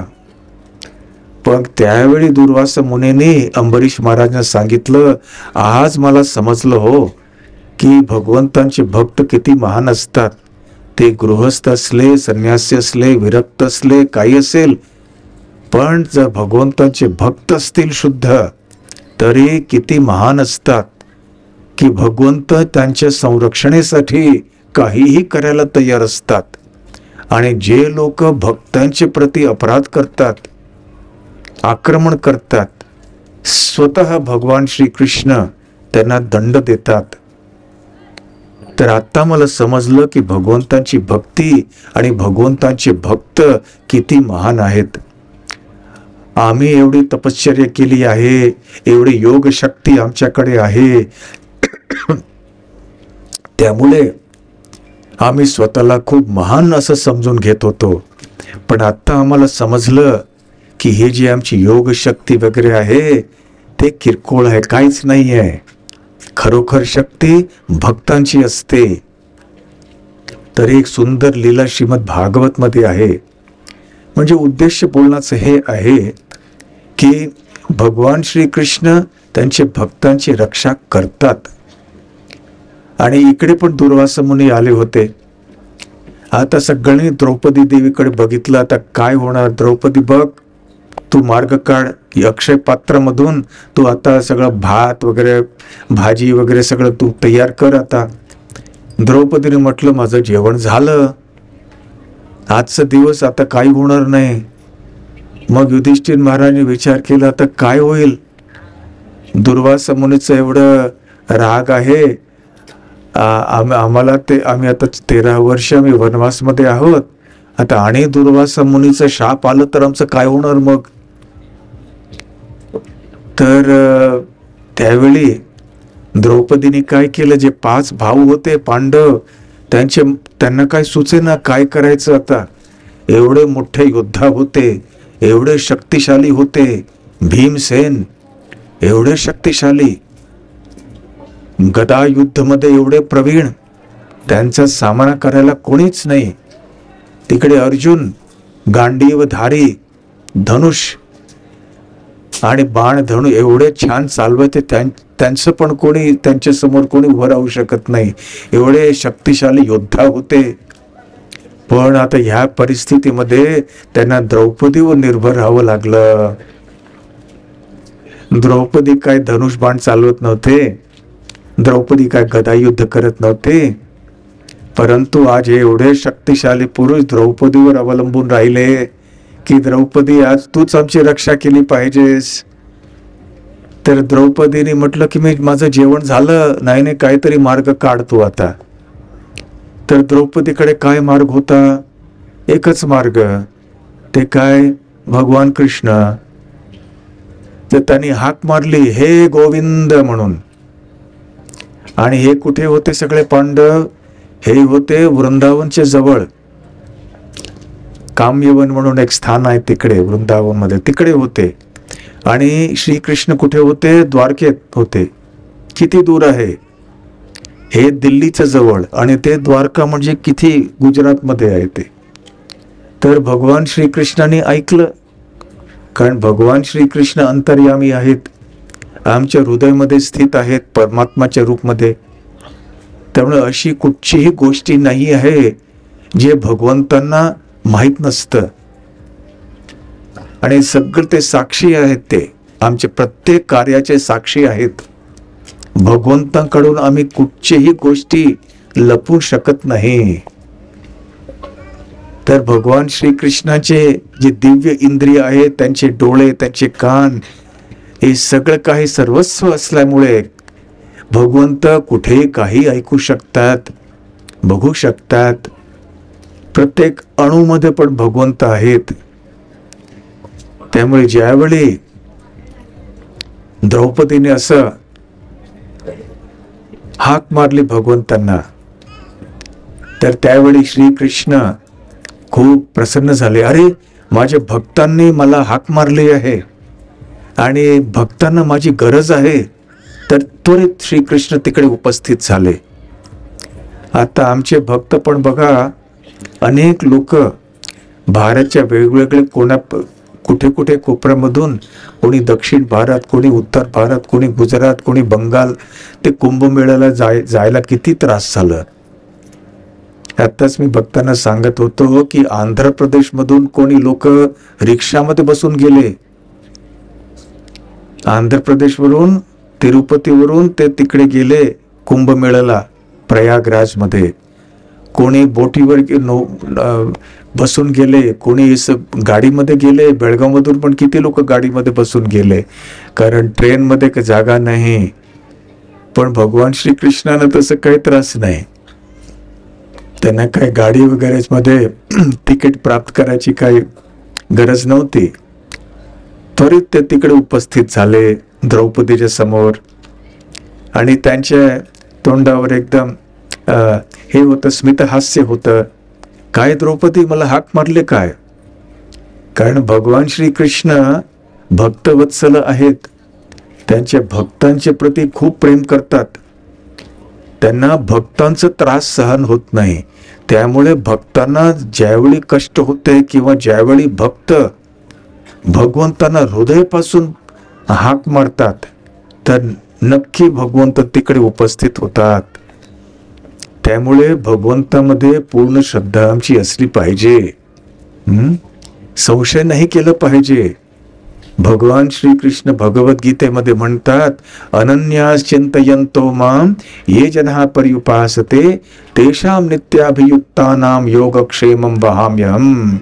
S1: पण त्यावेळी दुर्वासा मुनीने अंबरीश महाराजांना सांगितलं, आज मला समजलं हो की भगवंतांचे भक्त किती महान असतात. ते गृहस्थ असले, संन्यासी असले, विरक्त असले, काही असेल, पण जर भगवंतांचे भक्त असतील शुद्ध, तरी किती महान असतात की भगवंत त्यांच्या संरक्षणेसाठी काहीही करायला तयार असतात. आणि जे लोक भक्तांच्या प्रती अपराध करतात, आक्रमण करतात, स्वतः भगवान श्रीकृष्ण त्यांना दंड देतात. तर आता मला समजलं की भगवंतांची भक्ती आणि भगवंतांचे भक्त किती महान आहेत. आम्ही एवढी तपश्चर्या केली आहे, एवढी योग शक्ती आमच्याकडे आहे, त्यामुळे आम्ही स्वतःला खूप महान असं समजून घेत होतो. पण आता आम्हाला समजलं की हे जी आमची योग शक्ती वगैरे आहे ते किरकोळ आहे, काहीच नाही आहे. खरोखर शक्ती भक्तांची असते. तर एक सुंदर लीला श्रीमद भागवत मध्ये आहे. म्हणजे उद्देश बोलण्याचं हे आहे की भगवान श्रीकृष्ण त्यांचे भक्तांची रक्षा करतात. आणि इकडे पण दुर्वासा मुनी आले होते. आता सगळ्यांनी द्रौपदी देवीकडे बघितलं. आता काय होणार, द्रौपदी बघ, तू मार्ग काढ, अक्षय पात्रामधून तू आता सगळं भात वगैरे, भाजी वगैरे सगळं तू तयार कर. आता द्रौपदीने म्हटलं, माझं जेवण झालं, आजचा दिवस आता काही होणार नाही. मग युधिष्ठिर महाराजांनी विचार केला, आता काय होईल. दुर्वासा मुनीचं एवढं राग आहे, आम्हाला ते, आम्ही आता 13 वर्ष आम्ही वनवासमध्ये आहोत, आता आणि दुर्वासा मुनीचं शाप आलं तर आमचं काय होणार मग. तर त्यावेळी द्रौपदीने काय केलं, जे 5 भाऊ होते पांडव, त्यांना काय सुचेना काय करायचं. आता एवढे मोठे योद्धा होते, एवढे शक्तिशाली होते, भीमसेन एवढे शक्तिशाली, गदा युद्ध मध्ये एवढे प्रवीण, त्यांचा सामना करायला कोणीच नाही. तिकडे अर्जुन गांडीवधारी, धनुष आणि बाण धनु एवढे छान चालवायचे, त्यांचं पण कोणी, त्यांच्या समोर कोणी उभं राहू शकत नाही, एवढे शक्तिशाली योद्धा होते. पण आता ह्या परिस्थितीमध्ये त्यांना द्रौपदीवर निर्भर राहावं लागलं. द्रौपदी काय धनुष बाण चालवत नव्हते, द्रौपदी काय गदा युद्ध करत नव्हते, परंतु आज हे एवढे शक्तिशाली पुरुष द्रौपदीवर अवलंबून राहिले की द्रौपदी, आज तूच आमची रक्षा केली पाहिजेस. तर द्रौपदीने म्हटलं की मी, माझं जेवण झालं नाही, नाही काहीतरी मार्ग काढतो आता. तर द्रौपदीकडे काय मार्ग होता, एकच मार्ग, ते काय, भगवान कृष्ण. तर त्यांनी हाक मारली, हे गोविंद म्हणून. आणि हे कुठे होते सगळे पांडव, हे होते वृंदावनच्या जवळ, काम्यवन म्हणून एक स्थान आहे तिकडे वृंदावन मध्ये, तिकडे होते. आणि श्रीकृष्ण कुठे होते, द्वारकेत होते. किती दूर आहे, हे दिल्लीच्या जवळ, आणि ते द्वारका म्हणजे किती गुजरात मध्ये आहे ते. तर भगवान श्रीकृष्णाने ऐकलं, कारण भगवान श्रीकृष्ण अंतर्यामी आहेत, आमच्या हृदयामध्ये स्थित आहेत परमात्माच्या रूपमध्ये. त्यामुळे अशी कुठचीही गोष्टी नाही आहे जे भगवंतांना माहित नसतं. आणि सगळं ते साक्षी आहेत, ते आमच्या प्रत्येक कार्याचे साक्षी आहेत. भगवंतांकडून आम्ही कुठचीही गोष्टी लपवू शकत नाही. तर भगवान श्रीकृष्णाचे जे दिव्य इंद्रिय आहेत, त्यांचे डोळे, त्यांचे कान, हे सगळं काही सर्वस्व असल्यामुळे भगवंत कुठे काही ऐकू शकतात, बघू शकतात. प्रत्येक अणूमध्ये पण भगवंत आहेत. त्यामुळे ज्यावेळी द्रौपदीने असं हाक मारली भगवंतांना, तर त्यावेळी श्रीकृष्ण खूप प्रसन्न झाले. अरे माझ्या भक्तांनी मला हाक मारली आहे आणि भक्तांना माझी गरज आहे, तर त्वरित श्रीकृष्ण तिकडे उपस्थित झाले. आता आमचे भक्त पण बघा, अनेक लोक भारतच्या वेगवेगळे कुठे कुठे कोपऱ्यामधून, कोणी दक्षिण भारत, कोणी उत्तर भारत, कोणी गुजरात, कोणी बंगाल, ते कुंभमेळ्याला जायला किती त्रास झाला. आताच मी भक्तांना सांगत होतो की आंध्र प्रदेश मधून कोणी लोक रिक्षामध्ये बसून गेले. आंध्र प्रदेशवरून, तिरुपतीवरून ते तिकडे गेले कुंभमेळ्याला प्रयागराज मध्ये. कोणी बोटीवर बसून गेले, कोणी गाडीमध्ये गेले. बेळगाव मधून पण किती लोक गाडीमध्ये बसून गेले, कारण ट्रेन मध्ये जागा नाही. पण भगवान श्रीकृष्णाला तसं काही त्रास नाही. त्यांना काही गाडी वगैरे मध्ये तिकीट प्राप्त करायची काही गरज नव्हती. त्वरित ते तिकडे उपस्थित झाले द्रौपदीच्या समोर, आणि त्यांच्या तोंडावर एकदम हे होतं, स्मितहास्य होतं. काय द्रौपदी, मला हाक मारले काय? कारण भगवान श्रीकृष्ण भक्तवत्सल आहेत. त्यांच्या भक्तांच्या प्रती खूप प्रेम करतात. त्यांना भक्तांचा त्रास सहन होत नाही. त्यामुळे भक्तांना ज्यावेळी कष्ट होते किंवा ज्यावेळी भक्त भगवंतांना हृदयापासून हाक मारतात, तर नक्की भगवंत तिकडे उपस्थित होतात. त्यामुळे भगवंतामध्ये पूर्ण श्रद्धा आमची असली पाहिजे. संशय नाही केलं पाहिजे. भगवान श्रीकृष्ण भगवद्गीतेमध्ये म्हणतात, अनन्यास चिंतयन्तो माम ये जनाः पर्युपासते तेषां नित्याभियुक्तानां योगक्षेमं वहाम्यहम्.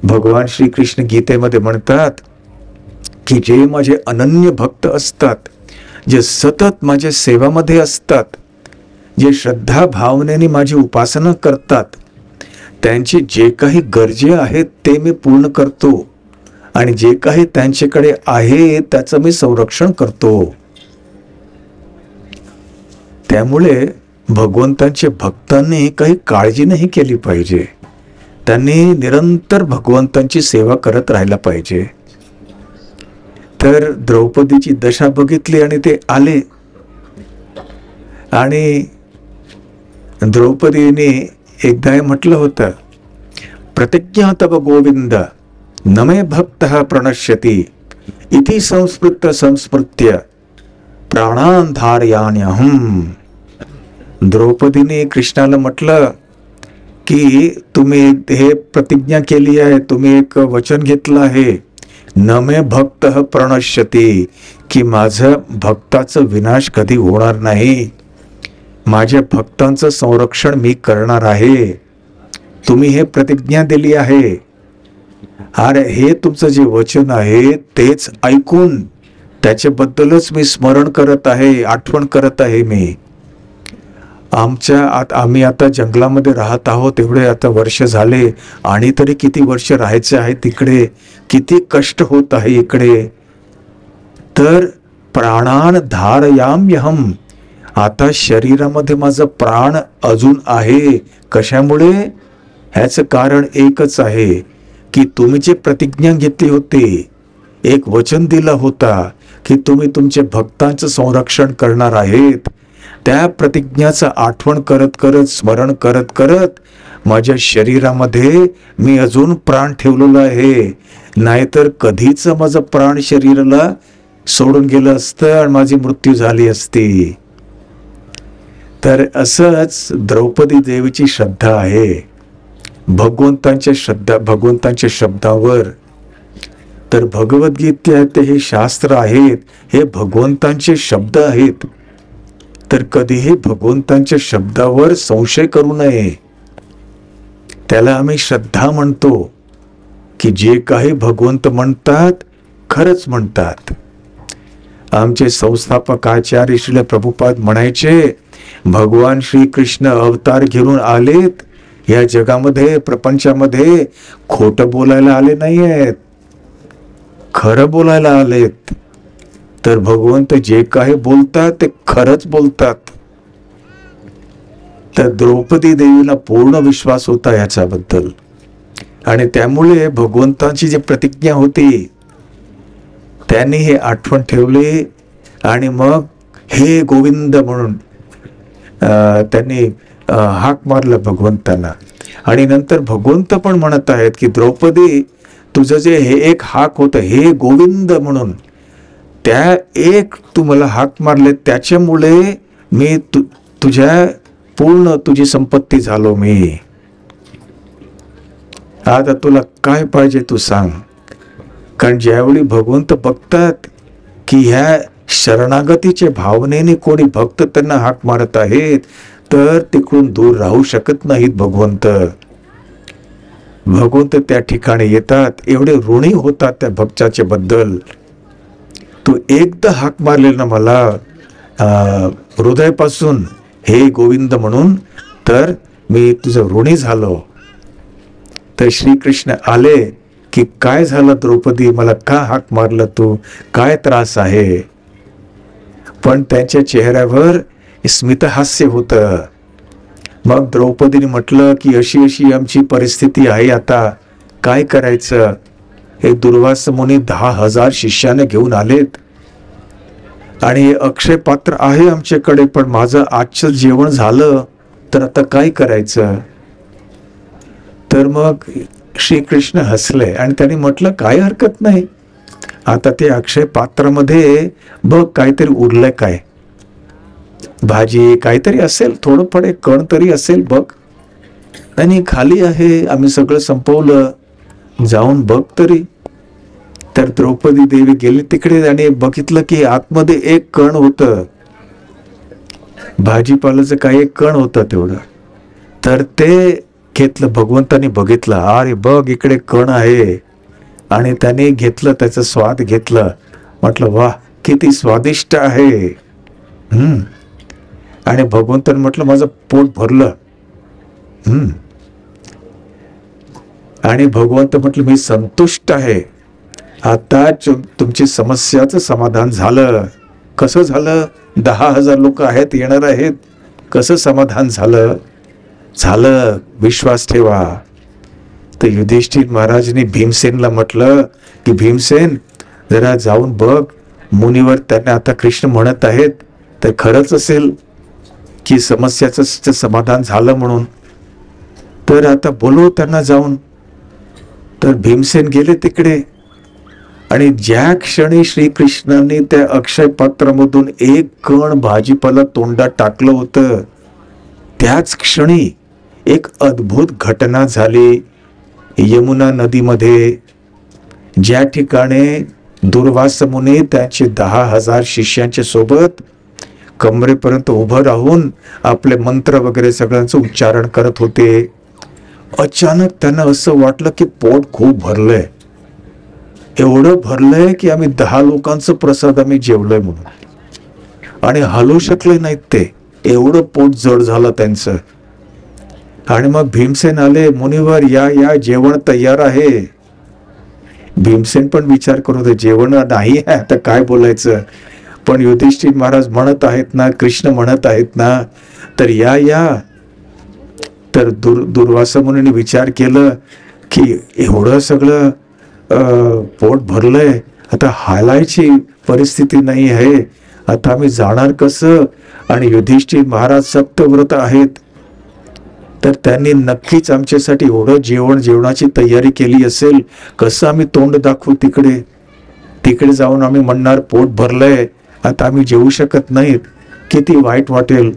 S1: भगवान श्रीकृष्ण गीतेमध्ये म्हणतात की जे माझे अनन्य भक्त असतात, जे सतत माझ्या सेवामध्ये असतात, जे श्रद्धा भावनेने माझी उपासना करतात, त्यांची जे काही गरजे आहेत ते मी पूर्ण करतो, आणि जे काही त्यांच्याकडे आहे त्याचं मी संरक्षण करतो. त्यामुळे भगवंतांच्या भक्तांनी काही काळजी नाही केली पाहिजे. त्यांनी निरंतर भगवंतांची सेवा करत राहायला पाहिजे. तर द्रौपदीची दशा बघितली आणि ते आले, आणि द्रौपदीने एकदा म्हटलं होतं, प्रतिज्ञा तव गोविंद न मे भक्तः प्रणश्यति इति संस्मृत्य प्राणान् धारयाम्यहम्. द्रौपदीने कृष्णाला म्हटलं की तुम्ही हे प्रतिज्ञा केली आहे, तुम्ही एक वचन घेतलं आहे, न मे भक्तः प्रणश्यति, की माझं भक्ताचं विनाश कधी होणार नाही, माझ्या भक्तांचं संरक्षण मी करणार आहे. तुम्ही हे प्रतिज्ञा दिली आहे. अरे हे तुमचं जे वचन आहे तेच ऐकून त्याच्याबद्दलच मी स्मरण करत आहे, आठवण करत आहे मी. आम्ही आता जंगलामध्ये राहत आहोत, एवढे आता वर्ष झाले, आणि तरी किती वर्ष राहायचे आहे तिकडे, किती कष्ट होत आहे इकडे. तर प्राणान धारयाम्यहम्, आता शरीरामध्ये माझं प्राण अजून आहे. कशामुळे? ह्याचं कारण एकच आहे की तुम्ही जे प्रतिज्ञा घेतली होती, एक वचन दिला होता की तुम्ही तुमच्या भक्तांचं संरक्षण करणार आहेत, त्या प्रतिज्ञाचं आठवण करत करत, स्मरण करत करत माझ्या शरीरामध्ये मी अजून प्राण ठेवलेला आहे. नाहीतर कधीच माझं प्राण शरीराला सोडून गेलं असतं आणि माझी मृत्यू झाली असती. तर असंच द्रौपदी देवीची श्रद्धा आहे भगवंतांच्या शब्दावर. तर भगवद्गीता हे शास्त्र आहेत, हे भगवंतांचे शब्द आहेत. तर कधीही भगवंतांच्या शब्दावर संशय करू नये. त्याला आम्ही श्रद्धा म्हणतो, की जे काही भगवंत म्हणतात खरंच म्हणतात. आमचे संस्थापक आचार्य श्रील प्रभुपाद म्हणायचे, भगवान श्रीकृष्ण अवतार घेऊन आलेत या जगामध्ये, प्रपंचामध्ये, खोटं बोलायला आले नाही आहेत, खरं बोलायला आलेत. तर भगवंत जे काही बोलतात ते खरंच बोलतात. तर द्रौपदी देवीला पूर्ण विश्वास होता याच्याबद्दल. आणि त्यामुळे भगवंताची जी प्रतिज्ञा होती त्यांनी हे आठवण ठेवली आणि मग हे गोविंद म्हणून त्यांनी हाक मारलं भगवंतांना. आणि नंतर भगवंत पण म्हणत आहेत की द्रौपदी, तुझं जे हे एक हाक होतं हे गोविंद म्हणून, त्या एक तू मला हाक मारले त्याच्यामुळे मी तुझ्या पूर्ण तुझी संपत्ती झालो मी. आता तुला काय पाहिजे तू सांग. कारण ज्यावेळी भगवंत बघतात की ह्या शरणागतीच्या भावनेने कोणी भक्त त्यांना हाक मारत आहेत तर तिकडून दूर राहू शकत नाहीत भगवंत. भगवंत त्या ठिकाणी येतात, एवढे ऋणी होतात त्या भक्ताच्या बद्दल. तू एकदा हाक मारले ना मला हृदयापासून हे गोविंद म्हणून, तर मी तुझं ऋणी झालो. तर श्रीकृष्ण आले की काय झालं द्रौपदी, मला का हाक मारलं तू, काय त्रास आहे. पण त्यांच्या चेहऱ्यावर स्मितहास्य होतं. मग द्रौपदीने म्हटलं की अशी अशी आमची परिस्थिती आहे, आता काय करायचं. हे दुर्वास मुनी 10,000 शिष्याने घेऊन आलेत आणि हे अक्षय पात्र आहे आमच्याकडे, पण माझं आजचं जेवण झालं तर आता काय करायचं. तर मग श्रीकृष्ण हसले आणि त्यांनी म्हटलं काय हरकत नाही, आता ते अक्षय पात्रामध्ये बघ काहीतरी उरलंय, काय भाजी काहीतरी असेल, थोडंफार एक कण तरी असेल बघ. आणि खाली आहे, आम्ही सगळं संपवलं, जाऊन बघ तरी. तर द्रौपदी देवी गेली तिकडे आणि बघितलं की आतमध्ये एक कण होतं, भाजीपाल्याचं काही एक कण होतं तेवढं. तर ते घेतलं, भगवंतानी बघितलं, अरे बघ इकडे कण आहे. आणि त्याने घेतलं, त्याचा स्वाद घेतलं, म्हटलं वाह किती स्वादिष्ट आहे. आणि भगवंताने म्हटलं माझं पोट भरलं. आणि भगवंत म्हटलं मी संतुष्ट आहे, आता तुमची समस्याचं समाधान झालं. कसं झालं, 10,000 लोक आहेत, येणार आहेत, कसं समाधान झालं. झालं, विश्वास ठेवा. तर युधिष्ठिर महाराजांनी भीमसेनला म्हटलं की भीमसेन जरा जाऊन बघ, मुनीवर त्यांना आता कृष्ण म्हणत आहेत तर खरंच असेल की समस्याचं समाधान झालं म्हणून. तर आता बोलव त्यांना जाऊन. तर भीमसेन गेले तिकडे आणि ज्या क्षणी श्रीकृष्णाने त्या अक्षय पात्रामधून एक कण भाजीपाला तोंडात टाकलं होतं त्याच क्षणी एक अद्भुत घटना झाली. यमुना नदीमध्ये ज्या ठिकाणी दुर्वास मुनी त्यांचे 10,000 शिष्यांच्या सोबत कमरेपर्यंत उभं राहून आपले मंत्र वगैरे सगळ्यांचं उच्चारण करत होते, अचानक त्यांना असं वाटलं की पोट खूप भरलंय, एवढं भरलंय की आम्ही 10 लोकांचं प्रसाद आम्ही जेवलोय म्हणून. आणि हलू शकले नाहीत ते, एवढं पोट जड झालं त्यांचं. आणि मग भीमसेन आले, मुनिवर या या, जेवण तयार आहे. भीमसेन पण विचार करत होते, जेवण नाही आहे आता काय बोलायचं. पण युधिष्ठिर महाराज म्हणत आहेत ना, कृष्ण म्हणत आहेत ना, तर या या. तर दुर्वासा मुनीने विचार केलं की एवढं सगळं पोट भरलंय, आता हालायची परिस्थिती नाही आहे, आता आम्ही जाणार कसं. आणि युधिष्ठिर महाराज सप्तव्रत आहेत, तर त्यांनी नक्कीच आमच्यासाठी एवढं जेवणाची तयारी केली असेल, कसं आम्ही तोंड दाखवू तिकडे. तिकडे जाऊन आम्ही म्हणणार पोट भरलंय, आता आम्ही जेवू शकत नाहीत, किती वाईट वाटेल,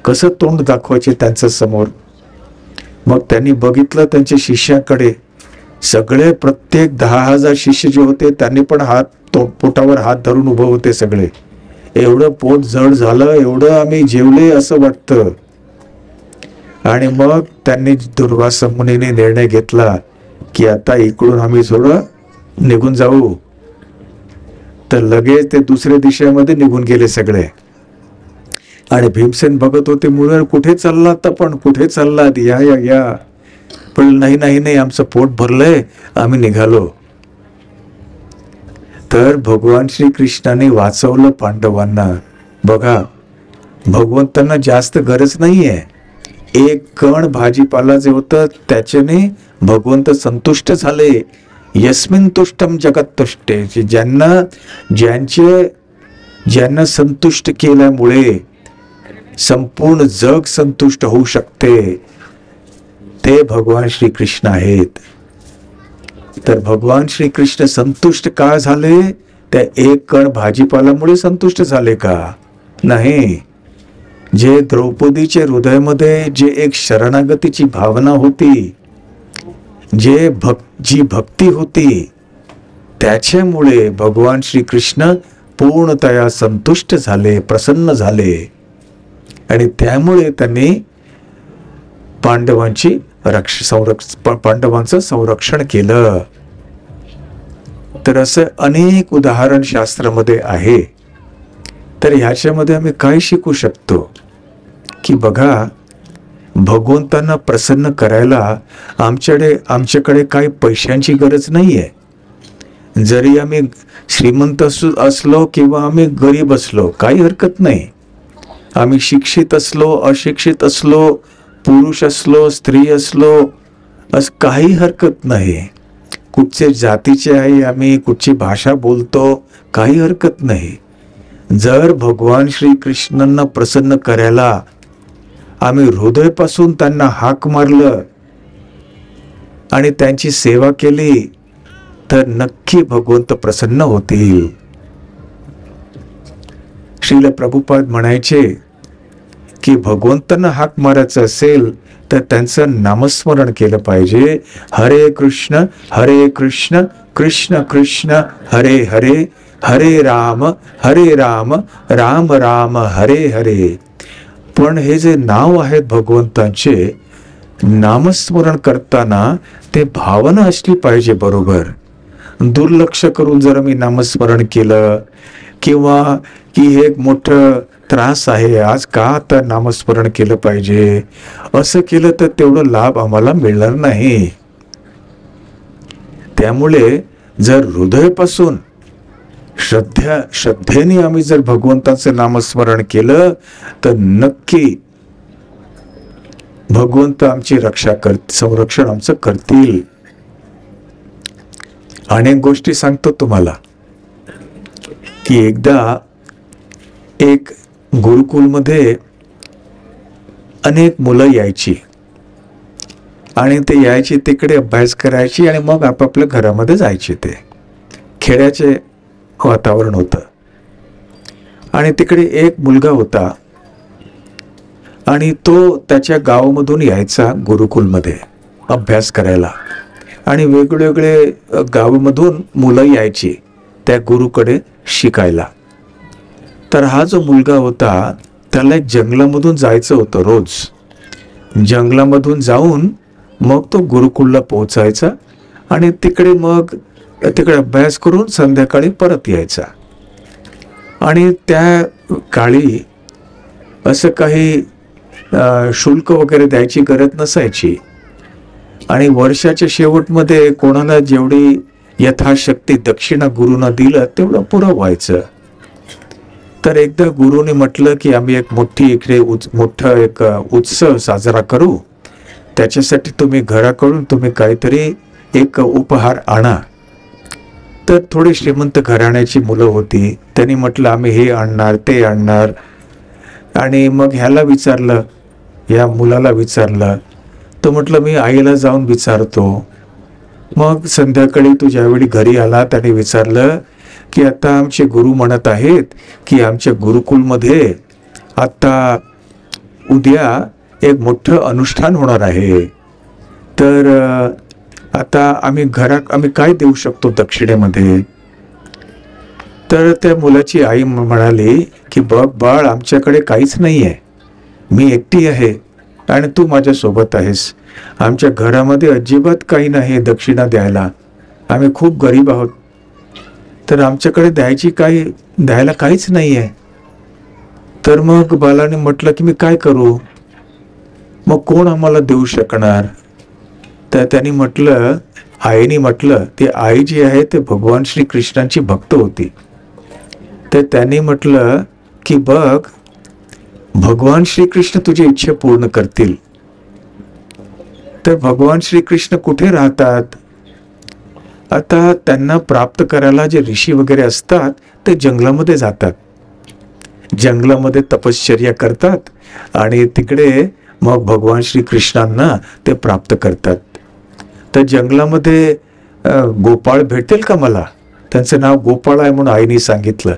S1: कसं तोंड दाखवायचे त्यांच्या समोर. मग त्यांनी बघितलं त्यांच्या शिष्याकडे, सगळे प्रत्येक 10,000 शिष्य जे होते त्यांनी पण पोटावर हात धरून उभे होते सगळे. एवढं पोट जड झालं, एवढं आम्ही जेवले असं वाटतं. आणि मग त्यांनी दुर्वासा मुनीने निर्णय घेतला की आता इकडून आम्ही थोडं निघून जाऊ. तर लगेच ते दुसऱ्या दिशेमध्ये निघून गेले सगळे. आणि भीमसेन बघत होते, मुनिवर कुठे चाललात, पण कुठे चाललात, या या या. पण नाही नाही नाही, आमचं पोट भरलंय, आम्ही निघालो. तर भगवान श्रीकृष्णाने वाचवलं पांडवांना. बघा, भगवंतांना जास्त गरज नाहीये, एक कण भाजीपाला जे होतं त्याच्याने भगवंत संतुष्ट झाले. यस्मिन तुष्टम जगत तुष्टे, ज्यांना संतुष्ट केल्यामुळे संपूर्ण जग संतुष्ट होऊ शकते, ते भगवान श्रीकृष्ण आहेत. तर भगवान श्रीकृष्ण संतुष्ट का झाले? त्या एक कण भाजीपाल्यामुळे संतुष्ट झाले का? नाही. जे द्रौपदीचे हृदयामध्ये जे एक शरणागतीची भावना होती, जी भक्ती होती, त्याच्यामुळे भगवान श्रीकृष्ण पूर्णतया संतुष्ट झाले, प्रसन्न झाले. आणि त्यामुळे त्यांनी पांडवांचं संरक्षण केलं. तर असं अनेक उदाहरण शास्त्रामध्ये आहे. तर ह्याच्यामध्ये आम्ही काय शिकू शकतो की बघा, भगवंतांना प्रसन्न करायला आमच्याकडे काही पैशांची गरज नाहीये. जरी आम्ही श्रीमंत असलो किंवा आम्ही गरीब असलो, काही हरकत नाही. आम्ही शिक्षित असलो, अशिक्षित असलो, पुरुष असलो, स्त्री असलो, असं काही हरकत नाही. कुठचे जातीचे आहे आम्ही, कुठची भाषा बोलतो, काही हरकत नाही. जर भगवान श्रीकृष्णांना प्रसन्न करायला आम्ही हृदयापासून त्यांना हाक मारलं आणि त्यांची सेवा केली, तर नक्की भगवंत प्रसन्न होतील. श्रील प्रभुपाद म्हणायचे की भगवंतांना हाक मारायचं असेल तर त्यांचं नामस्मरण केलं पाहिजे. हरे कृष्ण कृष्ण कृष्ण हरे हरे, हरे राम राम राम हरे हरे. पण हे जे नाव आहेत भगवंतांचे, नामस्मरण करताना ते भावना असली पाहिजे बरोबर. दुर्लक्ष करून जर मी नामस्मरण केलं किंवा की एक मोठं त्रास आहे आज का तर नामस्मरण केलं पाहिजे, असं केलं तर तेवढं लाभ आम्हाला मिळणार नाही. त्यामुळे जर हृदयापासून श्रद्धेने आम्ही जर भगवंताचं नामस्मरण केलं तर नक्की भगवंत आमची संरक्षण आमचं करतील. अनेक गोष्टी सांगतो तुम्हाला की एकदा एक गुरुकुलमध्ये अनेक मुलं यायची आणि ते यायची, तिकडे अभ्यास करायची आणि मग आपापल्या घरामध्ये जायचे. ते खेड्याचे वातावरण होतं आणि तिकडे एक मुलगा होता आणि तो त्याच्या गावामधून यायचा गुरुकुलमध्ये अभ्यास करायला. आणि वेगवेगळे गावामधून मुलं यायची त्या गुरुकडे शिकायला. तर हा जो मुलगा होता त्याला जंगलामधून जायचं होतं. रोज जंगलामधून जाऊन मग तो गुरुकुलला पोहोचायचा आणि तिकडे अभ्यास करून संध्याकाळी परत यायचा. आणि त्या काळी असं काही शुल्क वगैरे द्यायची गरज नसायची आणि वर्षाच्या शेवटमध्ये कोणाला जेवढी यथाशक्ती दक्षिणा गुरुनं दिलं तेवढं पुरं व्हायचं. तर एकदा गुरुने म्हटलं की आम्ही एक मोठा एक उत्सव साजरा करू, त्याच्यासाठी तुम्ही घराकडून तुम्ही काहीतरी एक उपहार आणा. तर थोडी श्रीमंत घराण्याची मुलं होती, त्यांनी म्हटलं आम्ही हे आणणार ते आणणार. आणि मग या मुलाला विचारलं. तो म्हटलं मी आईला जाऊन विचारतो. मग संध्याकाळी तू ज्यावेळी घरी आला त्याने विचारलं की आता आमचे गुरु म्हणत आहेत की आमच्या गुरुकुलमध्ये आता उद्या एक मोठं अनुष्ठान होणार आहे, तर आता आम्ही काय देऊ शकतो दक्षिणेमध्ये. तर त्या मुलाची आई म्हणाली की बघ बाळ, आमच्याकडे काहीच नाही आहे, मी एकटी आहे आणि तू माझ्या सोबत आहेस. आमच्या घरामध्ये अजिबात काही नाही दक्षिणा द्यायला, आम्ही खूप गरीब आहोत, तर आमच्याकडे द्यायला काहीच नाही आहे. तर मग बालाने म्हटलं की मी काय करू, मग कोण आम्हाला देऊ शकणार. तर त्यांनी म्हटलं, आईने म्हटलं, ती आई जी आहे ते भगवान श्रीकृष्णांची भक्त होती. तर त्यांनी म्हटलं की बघ, भगवान श्रीकृष्ण तुझी इच्छा पूर्ण करतील. तर भगवान श्रीकृष्ण कुठे राहतात? आता त्यांना प्राप्त करायला जे ऋषी वगैरे असतात ते जंगलामध्ये जातात, जंगलामध्ये तपश्चर्या करतात आणि तिकडे मग भगवान श्रीकृष्णांना ते प्राप्त करतात. तर जंगलामध्ये गोपाळ भेटेल का मला? त्यांचं नाव गोपाळ आहे म्हणून आईने सांगितलं.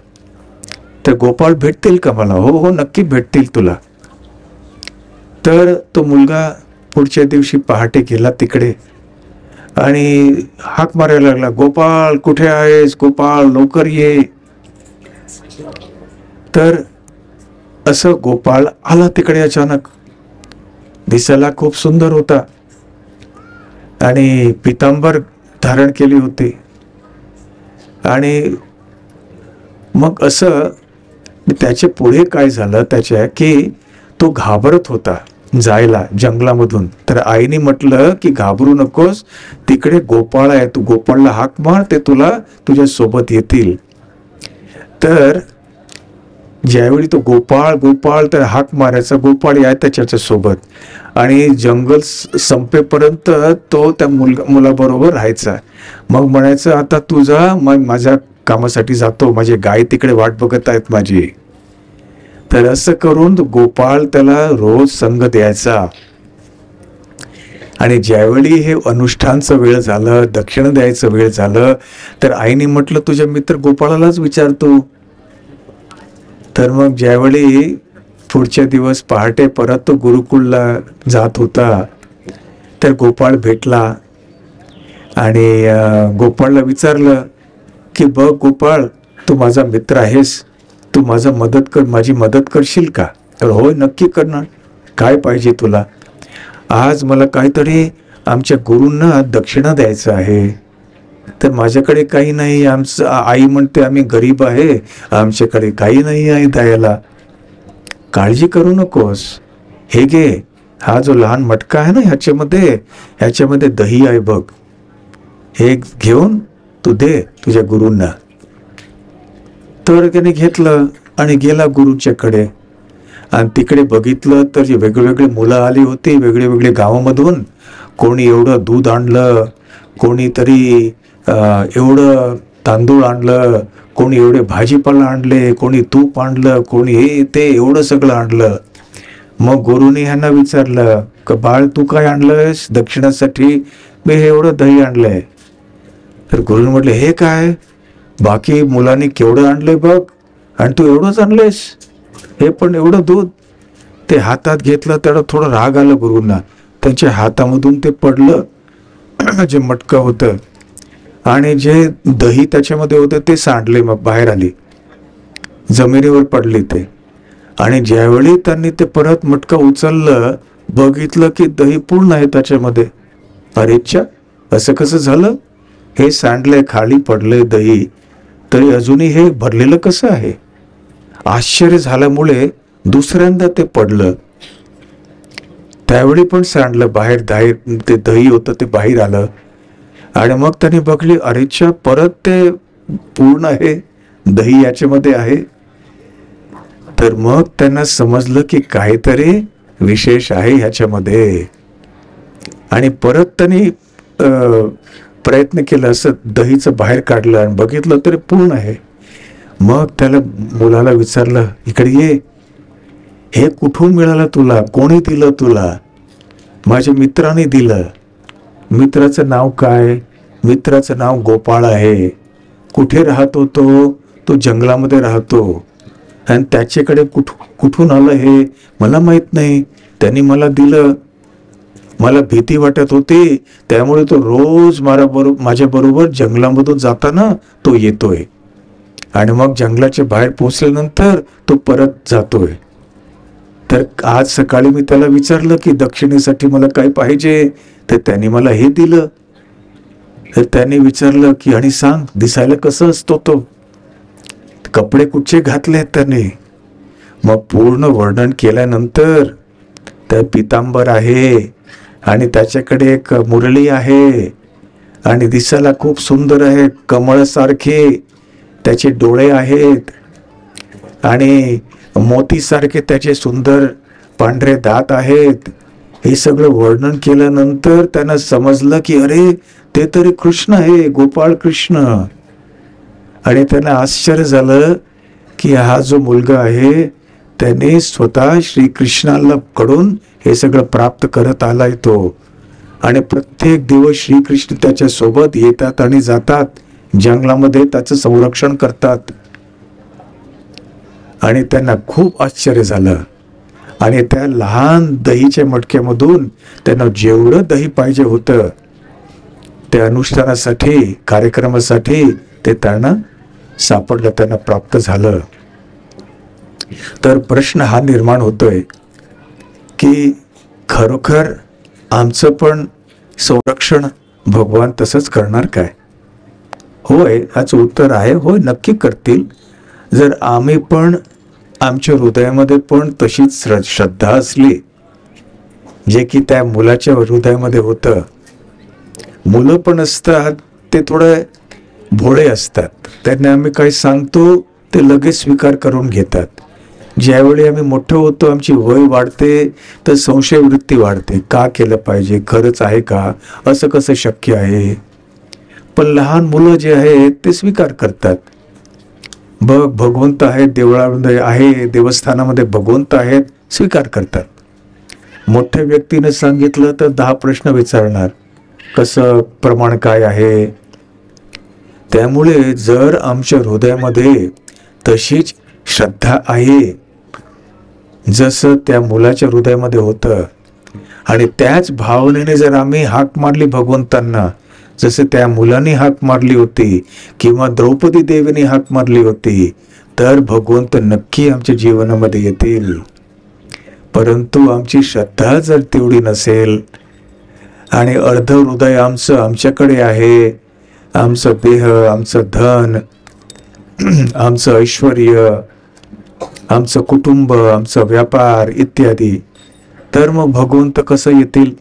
S1: तर गोपाळ भेटतील का मला? हो हो, नक्की भेटतील तुला. तर तो मुलगा पुढच्या दिवशी पहाटे गेला तिकडे आणि हाक मारायला लागला, गोपाळ कुठे आहेस? गोपाळ लवकर ये. तर असं गोपाळ आला तिकडे अचानक. दिसायला खूप सुंदर होता आणि पितांबर धारण केली होती. आणि मग असं त्याच्या पुढे काय झालं त्याच्या की तो घाबरत होता जायला जंगलामधून. तर आईने म्हटलं की घाबरू नकोस, तिकडे गोपाळ आहे, तू गोपाळला हाक मार, ते तुला तुझ्या सोबत येतील. तर ज्यावेळी तो गोपाळ गोपाळ तर हाक मारायचा, गोपाळ याय त्याच्या सोबत आणि जंगल संपेपर्यंत तो त्या मुलाबरोबर राहायचा. मग म्हणायचं आता तू जा, मग माझ्या कामासाठी जातो, माझे गाय तिकडे वाट बघत आहेत माझी. तर असं करून गोपाळ त्याला रोज संग द्यायचा. आणि ज्यावेळी हे अनुष्ठानचं वेळ झालं, दक्षिण द्यायचं वेळ झालं, तर आईने म्हटलं तुझ्या मित्र गोपाळालाच विचारतो. तर मग ज्यावेळी पुढच्या दिवस पहाटे परत तो गुरुकुलला जात होता, तर गोपाळ भेटला आणि गोपाळला विचारलं की बघ गोपाळ, तू माझा मित्र आहेस, तू माझी मदत करशील का? तर होय नक्की करणार. काय पाहिजे तुला? आज मला काहीतरी आमच्या गुरूंना दक्षिणा द्यायचं आहे. तर माझ्याकडे काही नाही, आई म्हणते आम्ही गरीब आहे, आमच्याकडे काही नाही आहे द्यायला. काळजी करू नकोस, हे घे, हा जो लहान मटका आहे ना ह्याच्यामध्ये दही आहे बघ, हे घेऊन तू दे तुझ्या गुरूंना. तर त्याने घेतलं आणि गेला गुरूंच्याकडे आणि तिकडे बघितलं तर जे वेगवेगळे मुलं आली होती वेगळे गावामधून. कोणी एवढं दूध आणलं, कोणीतरी एवढं तांदूळ आणलं, कोणी एवढे भाजीपाला आणले, कोणी तूप आणलं, कोणी हे ते एवढं सगळं आणलं. मग गुरुनी ह्यांना विचारलं का बाळ तू काय आणलंयस दक्षिणासाठी? मी हे एवढं दही आणलंय. तर गुरुने म्हटले हे काय, बाकी मुलांनी केवढं आणलंय बघ आणि तू एवढंच आणलंयस, हे पण एवढं दूध. ते हातात घेतलं त्याला थोडं राग आलं गुरुंना. त्यांच्या हातामधून ते पडलं जे मटकं होतं आणि जे दही त्याच्यामध्ये होतं ते सांडले, मग बाहेर आली, जमिनीवर पडली ते. आणि ज्यावेळी त्यांनी ते परत मटकं उचललं, बघितलं की दही पूर्ण आहे त्याच्यामध्ये. अरेच्छा, असं कसं झालं? हे सांडले, खाली पडले दही, तरी अजूनही हे भरलेलं कसं आहे? आश्चर्य झाल्यामुळे दुसऱ्यांदा ते पडलं, त्यावेळी पण सांडलं बाहेर, ते दही होतं ते बाहेर आलं. आणि मग त्यांनी बघली अरेच्छा, परत ते पूर्ण आहे दही याच्यामध्ये आहे. तर मग त्यांना समजलं की काहीतरी विशेष आहे ह्याच्यामध्ये. आणि परत त्यांनी प्रयत्न केला, असं दहीचं बाहेर काढलं आणि बघितलं तरी पूर्ण आहे. मग त्याला मुलाला विचारलं इकडे ये, हे कुठून मिळालं तुला? कोणी दिलं तुला? माझ्या मित्राने दिलं. मित्राचं नाव काय? मित्राचं नाव गोपाळ आहे. कुठे राहतो तो? तो जंगलामध्ये राहतो. आणि त्याच्याकडे कुठून आलं हे मला माहित नाही, त्यांनी मला दिलं. मला भीती वाटत होती, त्यामुळे तो रोज माझ्या बरोबर जंगलामधून जाताना तो येतोय आणि मग जंगलाच्या बाहेर पोहोचल्यानंतर तो परत जातोय. तर आज सकाळी मी त्याला विचारलं की दक्षिणेसाठी मला काय पाहिजे, तर त्याने मला हे दिलं. तर त्याने विचारलं की आणि सांग दिसायला कसं असतो तो, कपडे कुठचे घातले त्याने. मग पूर्ण वर्णन केल्यानंतर त्या पितांबर आहे आणि त्याच्याकडे एक मुरली आहे आणि दिसायला खूप सुंदर आहे, कमळासारखे त्याचे डोळे आहेत आणि मोतीसारखे त्याचे सुंदर पांढरे दात आहेत. हे सगळं वर्णन केल्यानंतर त्यांना समजलं की अरे ते तरी कृष्ण आहे, गोपाळ कृष्ण. आणि त्यांना आश्चर्य झालं की हा जो मुलगा आहे त्याने स्वतः श्रीकृष्णाला कडून हे सगळं प्राप्त करत आलाय तो. आणि प्रत्येक दिवस श्रीकृष्ण त्याच्या सोबत येतात आणि जातात, जंगलामध्ये त्याचं संरक्षण करतात. आणि त्यांना खूप आश्चर्य झालं. आणि त्या लहान दहीच्या मटक्यामधून त्यांना जेवढं दही पाहिजे होतं त्या अनुष्ठानासाठी, कार्यक्रमासाठी, ते त्यांना सापडलं, त्यांना प्राप्त झालं. तर प्रश्न हा निर्माण होतोय की खरोखर आमचं पण संरक्षण भगवान तसंच करणार काय? होय, याचं उत्तर आहे होय, नक्की करतील. जर आम्ही पण आमच्या हृदयामध्ये पण तशीच श्रद्धा असली जे की त्या मुलाच्या हृदयामध्ये होतं. मुलं पण असतात ते थोडं भोळे असतात, त्यांना आम्ही काही सांगतो ते लगेच स्वीकार करून घेतात. ज्यावेळी आम्ही मोठं होतो, आमची वय वाढते, तर संशय वृत्ती वाढते, का केलं पाहिजे, खरंच आहे का, असं कसं शक्य आहे. पण लहान मुलं जे आहेत ते स्वीकार करतात. बघ भगवंत आहेत, देवळामध्ये आहे, देवस्थानामध्ये भगवंत आहेत, स्वीकार करतात. मोठ्या व्यक्तीने सांगितलं तर 10 प्रश्न विचारणार, कसं, प्रमाण काय आहे. त्यामुळे जर आमच्या हृदयामध्ये तशीच श्रद्धा आहे जसं त्या मुलाच्या हृदयामध्ये होतं, आणि त्याच भावनेने जर आम्ही हाक मारली भगवंतांना, जसं त्या मुलाने हाक मारली होती किंवा द्रौपदी देवीने हाक मारली होती, तर भगवंत नक्की आमच्या जीवनामध्ये येतील. परंतु आमची श्रद्धा जर तेवढी नसेल आणि अर्ध हृदय आमचं आमच्याकडे आहे, आमचं देह, आमचं धन, आमचं ऐश्वर्य, आमचं कुटुंब, आमचा व्यापार इत्यादी, तर मग भगवंत कसं येतील?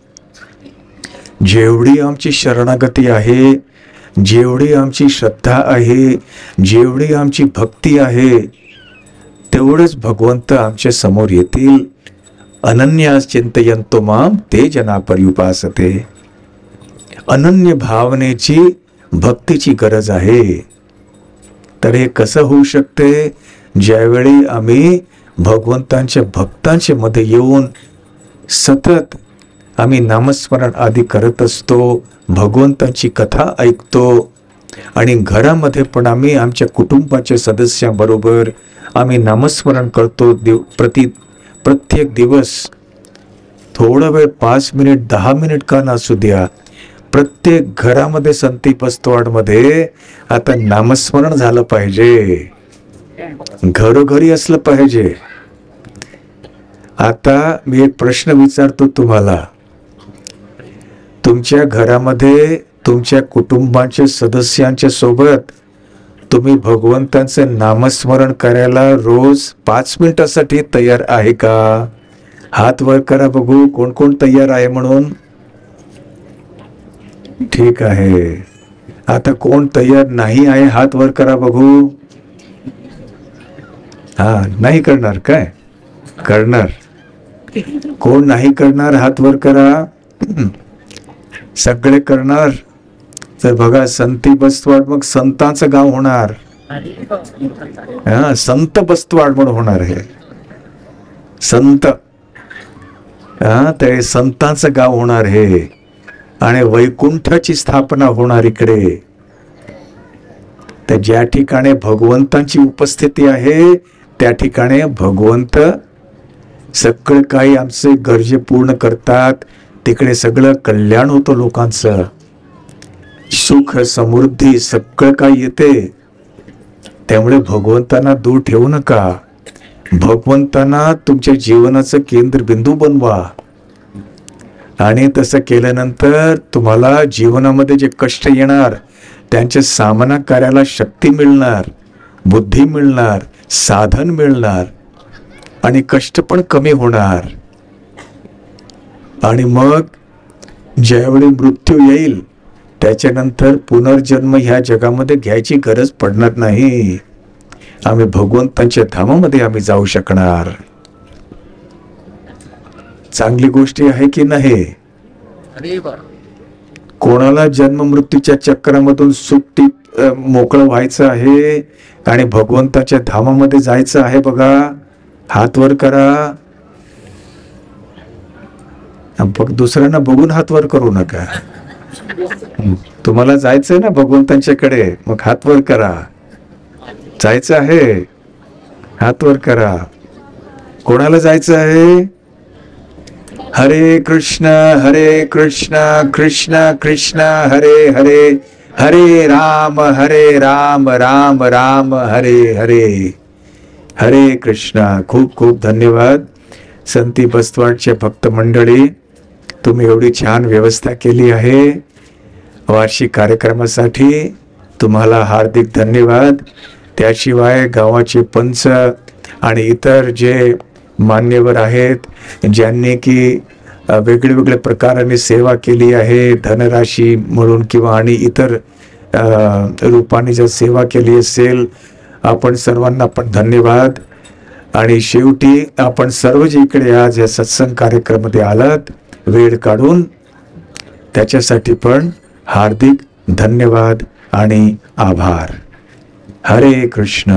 S1: जेवढी आमची शरणागती आहे, जेवढी आमची श्रद्धा आहे, जेवढी आमची भक्ती आहे, तेवढंच भगवंत आमच्या समोर येतील. अनन्यास चिंतयन्तो माम ते जना पर्युपासते. अनन्य भावनेची, भक्तीची गरज आहे. तर हे कसं होऊ शकते? ज्यावेळी आम्ही भगवंतांच्या भक्तांच्या मध्ये येऊन सतत आम्ही नामस्मरण आदी करत असतो, भगवंतांची कथा ऐकतो, आणि घरामध्ये पण आम्ही आमच्या कुटुंबाच्या सदस्यांबरोबर आम्ही नामस्मरण करतो. प्रत्येक दिवस थोडा वेळ, 5 मिनिट, 10 मिनिट का नसू द्या, प्रत्येक घरामध्ये, संती बस्तवाडमध्ये आता नामस्मरण झालं पाहिजे, घरोघरी असलं पाहिजे. आता मी एक प्रश्न विचारतो तुम्हाला, तुमच्या घरामध्ये तुमच्या कुटुंबाच्या सदस्यांच्या सोबत तुम्ही भगवंतांचं नामस्मरण करायला रोज 5 मिनिटासाठी तयार आहे का? हात वर करा बघू, कोण कोण तयार आहे म्हणून. ठीक आहे. आता कोण तयार नाही आहे हात वर करा बघू. हा, नाही करणार काय? करणार. कोण नाही करणार हात वर करा. सगळे करणार. तर बघा, संती बस्तवाड मग संतांचं गाव होणार. हा, संत बस्तवाड म्हणून होणार आहे. संत, हा, ते संतांचं गाव होणार आहे. आणि वैकुंठाची स्थापना होणार इकडे. तर ज्या ठिकाणी भगवंतांची उपस्थिती आहे त्या ठिकाणी भगवंत सगळं काही आमचे गरजे पूर्ण करतात. तिकडे सगळं कल्याण होतं लोकांचं, सुख समृद्धी सगळं काही येते. त्यामुळे भगवंतांना दूर ठेवू नका. भगवंतांना तुमच्या जीवनाचं केंद्रबिंदू बनवा. आणि तसं केल्यानंतर तुम्हाला जीवनामध्ये जे कष्ट येणार त्यांचे सामना करायला शक्ती मिळणार, बुद्धी मिळणार, साधन मिळणार, आणि कष्ट पण कमी होणार. आणि मग ज्यावेळी मृत्यू येईल त्याच्यानंतर पुनर्जन्म ह्या जगामध्ये घ्यायची गरज पडणार नाही. आम्ही भगवंतांच्या धामामध्ये आम्ही जाऊ शकणार. चांगली गोष्टी आहे की नाही? कोणाला जन्म मृत्यूच्या चक्रामधून सुट्टी मोकळं व्हायचं आहे आणि भगवंताच्या धामामध्ये जायचं आहे बघा, हात वर करा. दुसऱ्यांना बघून हात वर करू नका. तुम्हाला जायचंय ना भगवंतांच्याकडे, मग हात वर करा. जायचं आहे, हात वर करा. कोणाला जायचं आहे? हरे कृष्ण कृष्ण कृष्ण हरे हरे, हरे राम राम राम हरे हरे. हरे कृष्ण. खूप खूप धन्यवाद संती बस्तवाडचे भक्त मंडळी, तुम्ही एवढी छान व्यवस्था केली आहे वार्षिक कार्यक्रमासाठी. तुम्हाला हार्दिक धन्यवाद. त्याशिवाय गावाचे पंच आणि इतर जे मान्यवर आहेत ज्यांनी की वेगळ्या प्रकाराने सेवा केली आहे, धनराशी म्हणून किंवा आणि इतर रूपाने जर सेवा केली असेल, आपण सर्वांना पण धन्यवाद. आणि शेवटी आपण सर्व जे इकडे आज या सत्संग कार्यक्रमामध्ये आलात वेळ काढून, त्याच्यासाठी पण हार्दिक धन्यवाद आणि आभार. हरे कृष्ण.